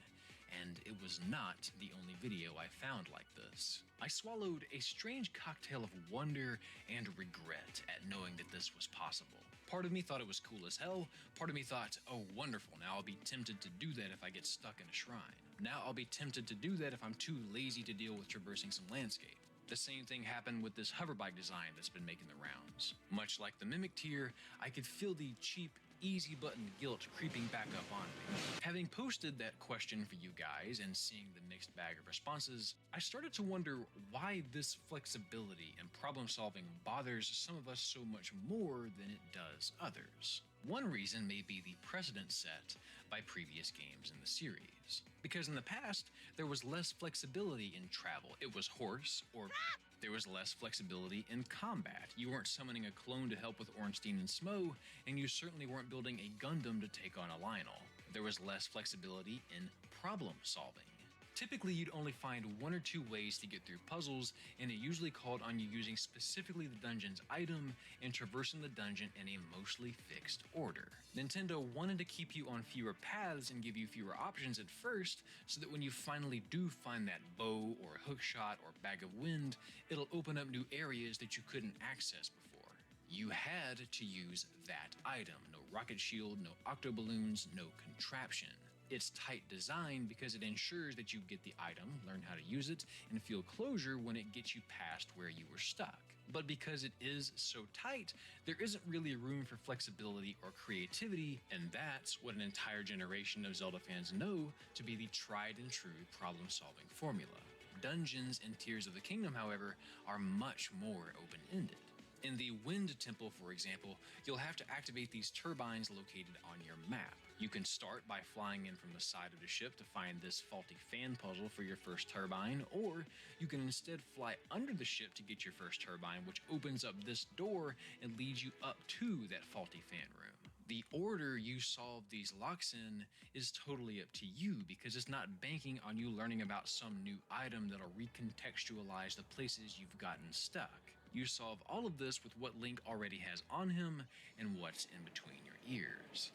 And it was not the only video I found like this. I swallowed a strange cocktail of wonder and regret at knowing that this was possible. Part of me thought it was cool as hell, part of me thought, oh wonderful, now I'll be tempted to do that if I get stuck in a shrine. Now I'll be tempted to do that if I'm too lazy to deal with traversing some landscape. The same thing happened with this hoverbike design that's been making the rounds. Much like the Mimic Tier, I could feel the cheap, easy button guilt creeping back up on me. Having posted that question for you guys and seeing the mixed bag of responses, I started to wonder why this flexibility and problem solving bothers some of us so much more than it does others. One reason may be the precedent set by previous games in the series. Because in the past, there was less flexibility in travel. It was horse, or there was less flexibility in combat. You weren't summoning a clone to help with Ornstein and Smo, and you certainly weren't building a Gundam to take on a Lionel. There was less flexibility in problem solving. Typically, you'd only find one or two ways to get through puzzles, and it usually called on you using specifically the dungeon's item and traversing the dungeon in a mostly fixed order. Nintendo wanted to keep you on fewer paths and give you fewer options at first, so that when you finally do find that bow or hookshot or bag of wind, it'll open up new areas that you couldn't access before. You had to use that item. No rocket shield, no octo balloons, no contraption. It's tight design because it ensures that you get the item, learn how to use it, and feel closure when it gets you past where you were stuck. But because it is so tight, there isn't really room for flexibility or creativity, and that's what an entire generation of Zelda fans know to be the tried and true problem-solving formula. Dungeons and Tears of the Kingdom, however, are much more open-ended. In the Wind Temple, for example, you'll have to activate these turbines located on your map. You can start by flying in from the side of the ship to find this faulty fan puzzle for your first turbine, or you can instead fly under the ship to get your first turbine, which opens up this door and leads you up to that faulty fan room. The order you solve these locks in is totally up to you because it's not banking on you learning about some new item that'll recontextualize the places you've gotten stuck. You solve all of this with what Link already has on him and what's in between your ears.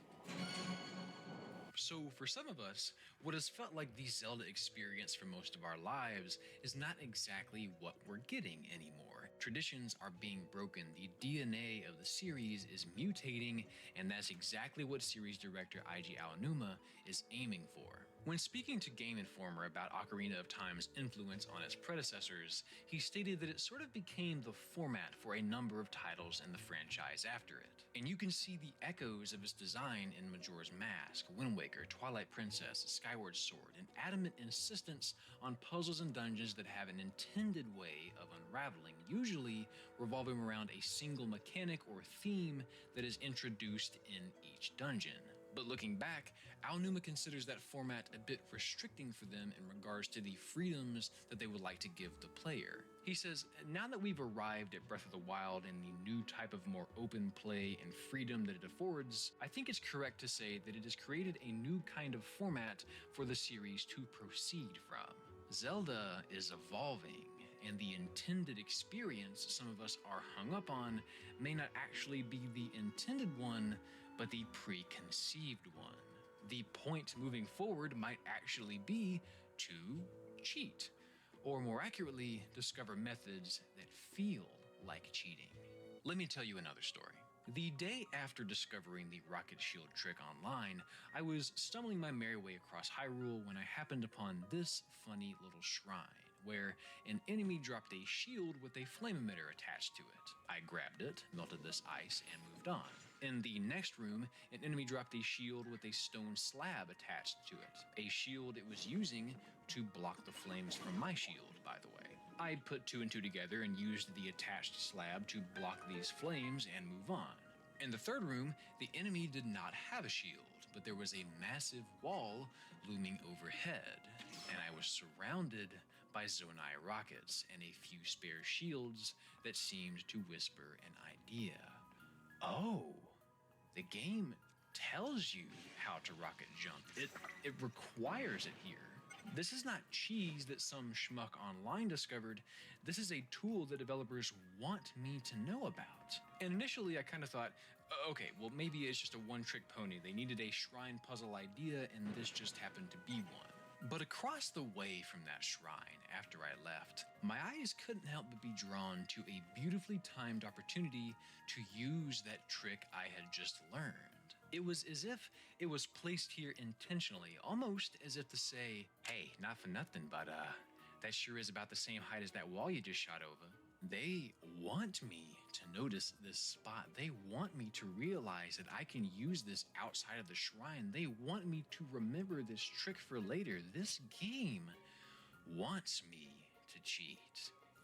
So for some of us, what has felt like the Zelda experience for most of our lives is not exactly what we're getting anymore. Traditions are being broken, the DNA of the series is mutating, and that's exactly what series director Eiji Aonuma is aiming for. When speaking to Game Informer about Ocarina of Time's influence on its predecessors, he stated that it sort of became the format for a number of titles in the franchise after it. And you can see the echoes of its design in Majora's Mask, Wind Waker, Twilight Princess, Skyward Sword, an adamant insistence on puzzles and dungeons that have an intended way of unraveling, usually revolving around a single mechanic or theme that is introduced in each dungeon. But looking back, Aonuma considers that format a bit restricting for them in regards to the freedoms that they would like to give the player. He says, now that we've arrived at Breath of the Wild and the new type of more open play and freedom that it affords, I think it's correct to say that it has created a new kind of format for the series to proceed from. Zelda is evolving, and the intended experience some of us are hung up on may not actually be the intended one, but the preconceived one. The point moving forward might actually be to cheat, or more accurately, discover methods that feel like cheating. Let me tell you another story. The day after discovering the rocket shield trick online, I was stumbling my merry way across Hyrule when I happened upon this funny little shrine, where an enemy dropped a shield with a flame emitter attached to it. I grabbed it, melted this ice, and moved on. In the next room, an enemy dropped a shield with a stone slab attached to it, a shield it was using to block the flames from my shield, by the way. I put two and two together and used the attached slab to block these flames and move on. In the third room, the enemy did not have a shield, but there was a massive wall looming overhead, and I was surrounded by Zonai rockets and a few spare shields that seemed to whisper an idea. Oh, the game tells you how to rocket jump. It requires it here. This is not cheese that some schmuck online discovered. This is a tool that developers want me to know about. And initially I kind of thought, okay, well maybe it's just a one-trick pony. They needed a shrine puzzle idea and this just happened to be one. But across the way from that shrine, after I left, my eyes couldn't help but be drawn to a beautifully timed opportunity to use that trick I had just learned. It was as if it was placed here intentionally, almost as if to say, hey, not for nothing, but that sure is about the same height as that wall you just shot over. They want me to notice this spot. They want me to realize that I can use this outside of the shrine. They want me to remember this trick for later. This game wants me to cheat.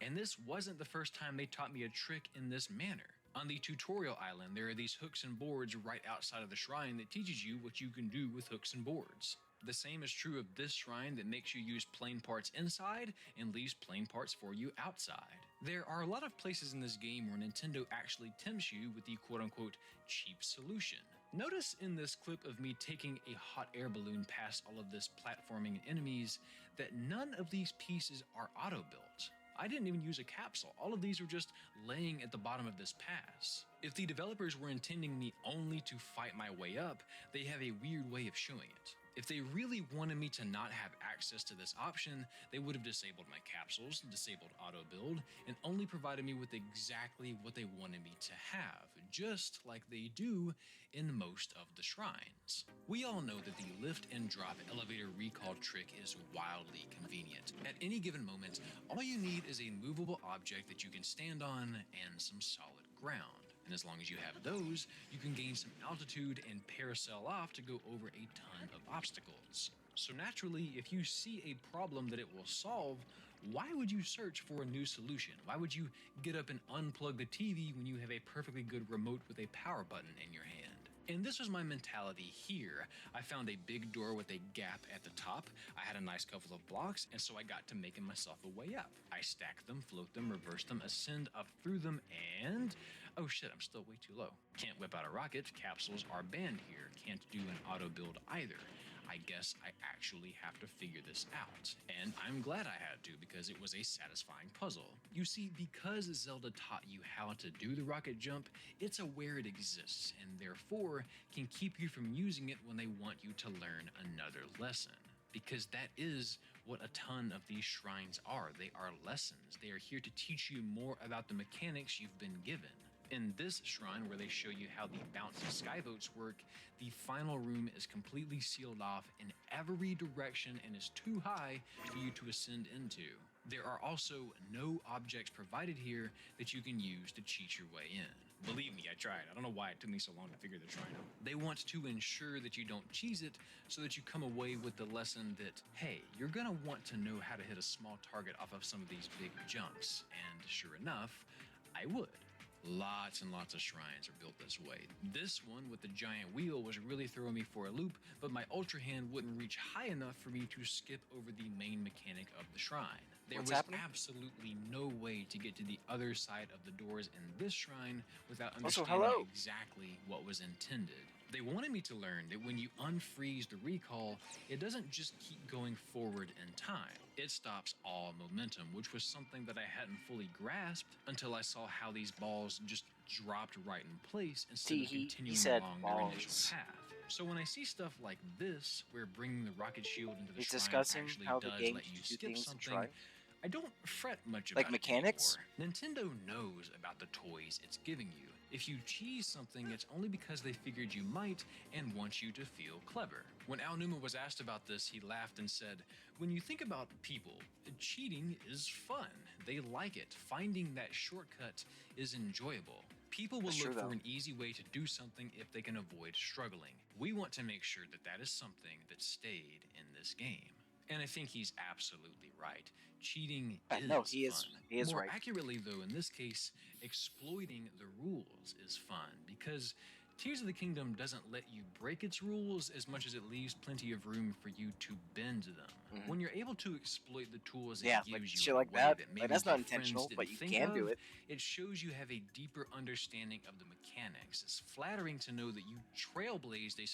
And this wasn't the first time they taught me a trick in this manner. On the tutorial island, there are these hooks and boards right outside of the shrine that teaches you what you can do with hooks and boards. The same is true of this shrine that makes you use plain parts inside and leaves plain parts for you outside. There are a lot of places in this game where Nintendo actually tempts you with the quote-unquote cheap solution. Notice in this clip of me taking a hot air balloon past all of this platforming and enemies that none of these pieces are auto-built. I didn't even use a capsule. All of these were just laying at the bottom of this pass. If the developers were intending me only to fight my way up, they have a weird way of showing it. If they really wanted me to not have access to this option, they would have disabled my capsules, disabled auto build, and only provided me with exactly what they wanted me to have, just like they do in most of the shrines. We all know that the lift and drop elevator recall trick is wildly convenient. At any given moment, all you need is a movable object that you can stand on and some solid ground. And as long as you have those, you can gain some altitude and parasail off to go over a ton of obstacles. So naturally, if you see a problem that it will solve, why would you search for a new solution? Why would you get up and unplug the TV when you have a perfectly good remote with a power button in your hand? And this was my mentality here. I found a big door with a gap at the top. I had a nice couple of blocks, and so I got to making myself a way up. I stack them, float them, reverse them, ascend up through them, and... oh shit, I'm still way too low. Can't whip out a rocket, capsules are banned here. Can't do an auto build either. I guess I actually have to figure this out. And I'm glad I had to, because it was a satisfying puzzle. You see, because Zelda taught you how to do the rocket jump, it's aware it exists, and therefore can keep you from using it when they want you to learn another lesson. Because that is what a ton of these shrines are. They are lessons. They are here to teach you more about the mechanics you've been given. In this shrine, where they show you how the bouncy skyboats work, the final room is completely sealed off in every direction and is too high for you to ascend into. There are also no objects provided here that you can use to cheat your way in. Believe me, I tried. I don't know why it took me so long to figure the shrine out. They want to ensure that you don't cheese it so that you come away with the lesson that, hey, you're gonna want to know how to hit a small target off of some of these big jumps. And sure enough, I would. Lots and lots of shrines are built this way. This one with the giant wheel was really throwing me for a loop, but my Ultra Hand wouldn't reach high enough for me to skip over the main mechanic of the shrine. There was absolutely no way to get to the other side of the doors in this shrine without understanding exactly what was intended. They wanted me to learn that when you unfreeze the recall, it doesn't just keep going forward in time. It stops all momentum, which was something that I hadn't fully grasped until I saw how these balls just dropped right in place instead of continuing along their initial path. So when I see stuff like this, where bringing the rocket shield into the shrine actually does let you skip something, I don't fret much about it anymore. Nintendo knows about the toys it's giving you. If you cheese something, it's only because they figured you might and want you to feel clever. When Al Newman was asked about this, he laughed and said, when you think about people, cheating is fun. They like it. Finding that shortcut is enjoyable. People will look for an easy way to do something if they can avoid struggling. We want to make sure that that is something that stayed in this game. And I think he's absolutely right. Cheating is fun. He is More accurately, though, in this case, exploiting the rules is fun, because Tears of the Kingdom doesn't let you break its rules as much as it leaves plenty of room for you to bend them. When you're able to exploit the tools it gives you in a way that maybe that's not intentional, but you can do it. It shows you have a deeper understanding of the mechanics. It's flattering to know that you trailblazed a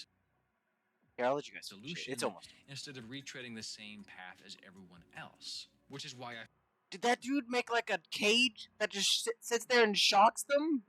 solution it's almost instead of retreading the same path as everyone else, which is why I... Did that dude make like a cage that just sits there and shocks them?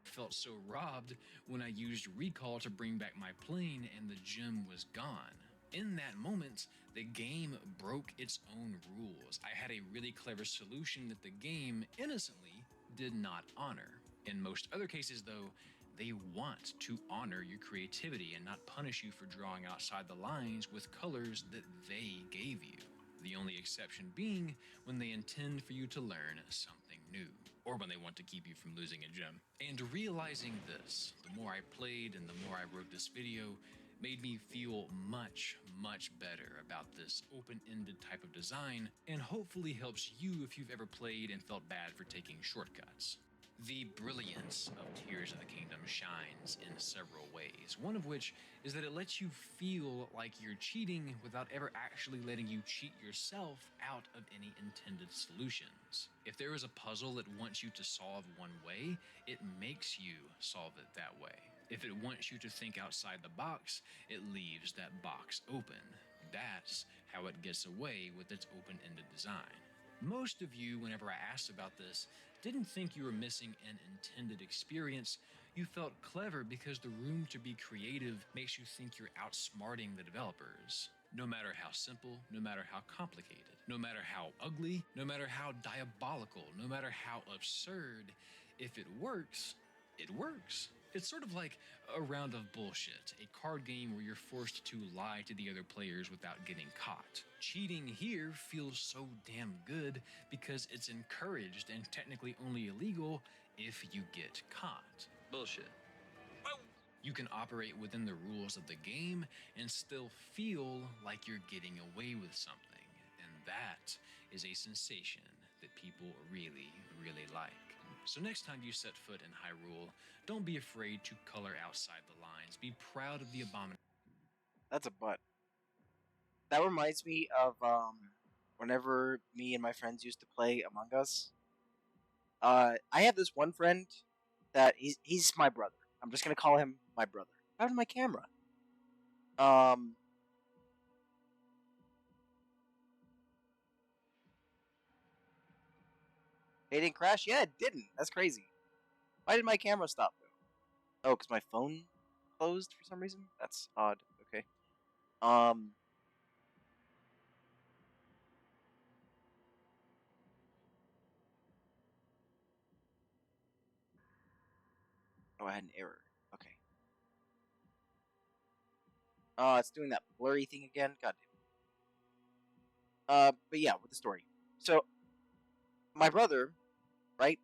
Felt so robbed when I used recall to bring back my plane and the gem was gone. In that moment, the game broke its own rules. I had a really clever solution that the game innocently did not honor. In most other cases, though, they want to honor your creativity and not punish you for drawing outside the lines with colors that they gave you. The only exception being when they intend for you to learn something new, or when they want to keep you from losing a gem. And realizing this, the more I played and the more I wrote this video, made me feel much, much better about this open-ended type of design, and hopefully helps you if you've ever played and felt bad for taking shortcuts. The brilliance of Tears of the Kingdom shines in several ways, one of which is that it lets you feel like you're cheating without ever actually letting you cheat yourself out of any intended solutions. If there is a puzzle that wants you to solve one way, it makes you solve it that way. If it wants you to think outside the box, it leaves that box open. That's how it gets away with its open-ended design. Most of you, whenever I asked about this, didn't think you were missing an intended experience. You felt clever because the room to be creative makes you think you're outsmarting the developers. No matter how simple, no matter how complicated, no matter how ugly, no matter how diabolical, no matter how absurd, if it works, it works. It's sort of like a round of bullshit, a card game where you're forced to lie to the other players without getting caught. Cheating here feels so damn good because it's encouraged and technically only illegal if you get caught. Bullshit. You can operate within the rules of the game and still feel like you're getting away with something. And that is a sensation that people really, really like. So next time you set foot in Hyrule, don't be afraid to color outside the lines. Be proud of the abomination. That's a butt. That reminds me of whenever me and my friends used to play Among Us. I have this one friend that he's my brother. I'm just gonna call him my brother. Out of my camera. Um, it didn't crash. Yeah, it didn't. That's crazy. Why did my camera stop though? Oh, because my phone closed for some reason. That's odd. Okay. Um. Oh, I had an error. Okay. It's doing that blurry thing again. God damn. But yeah, with the story. So, my brother, right?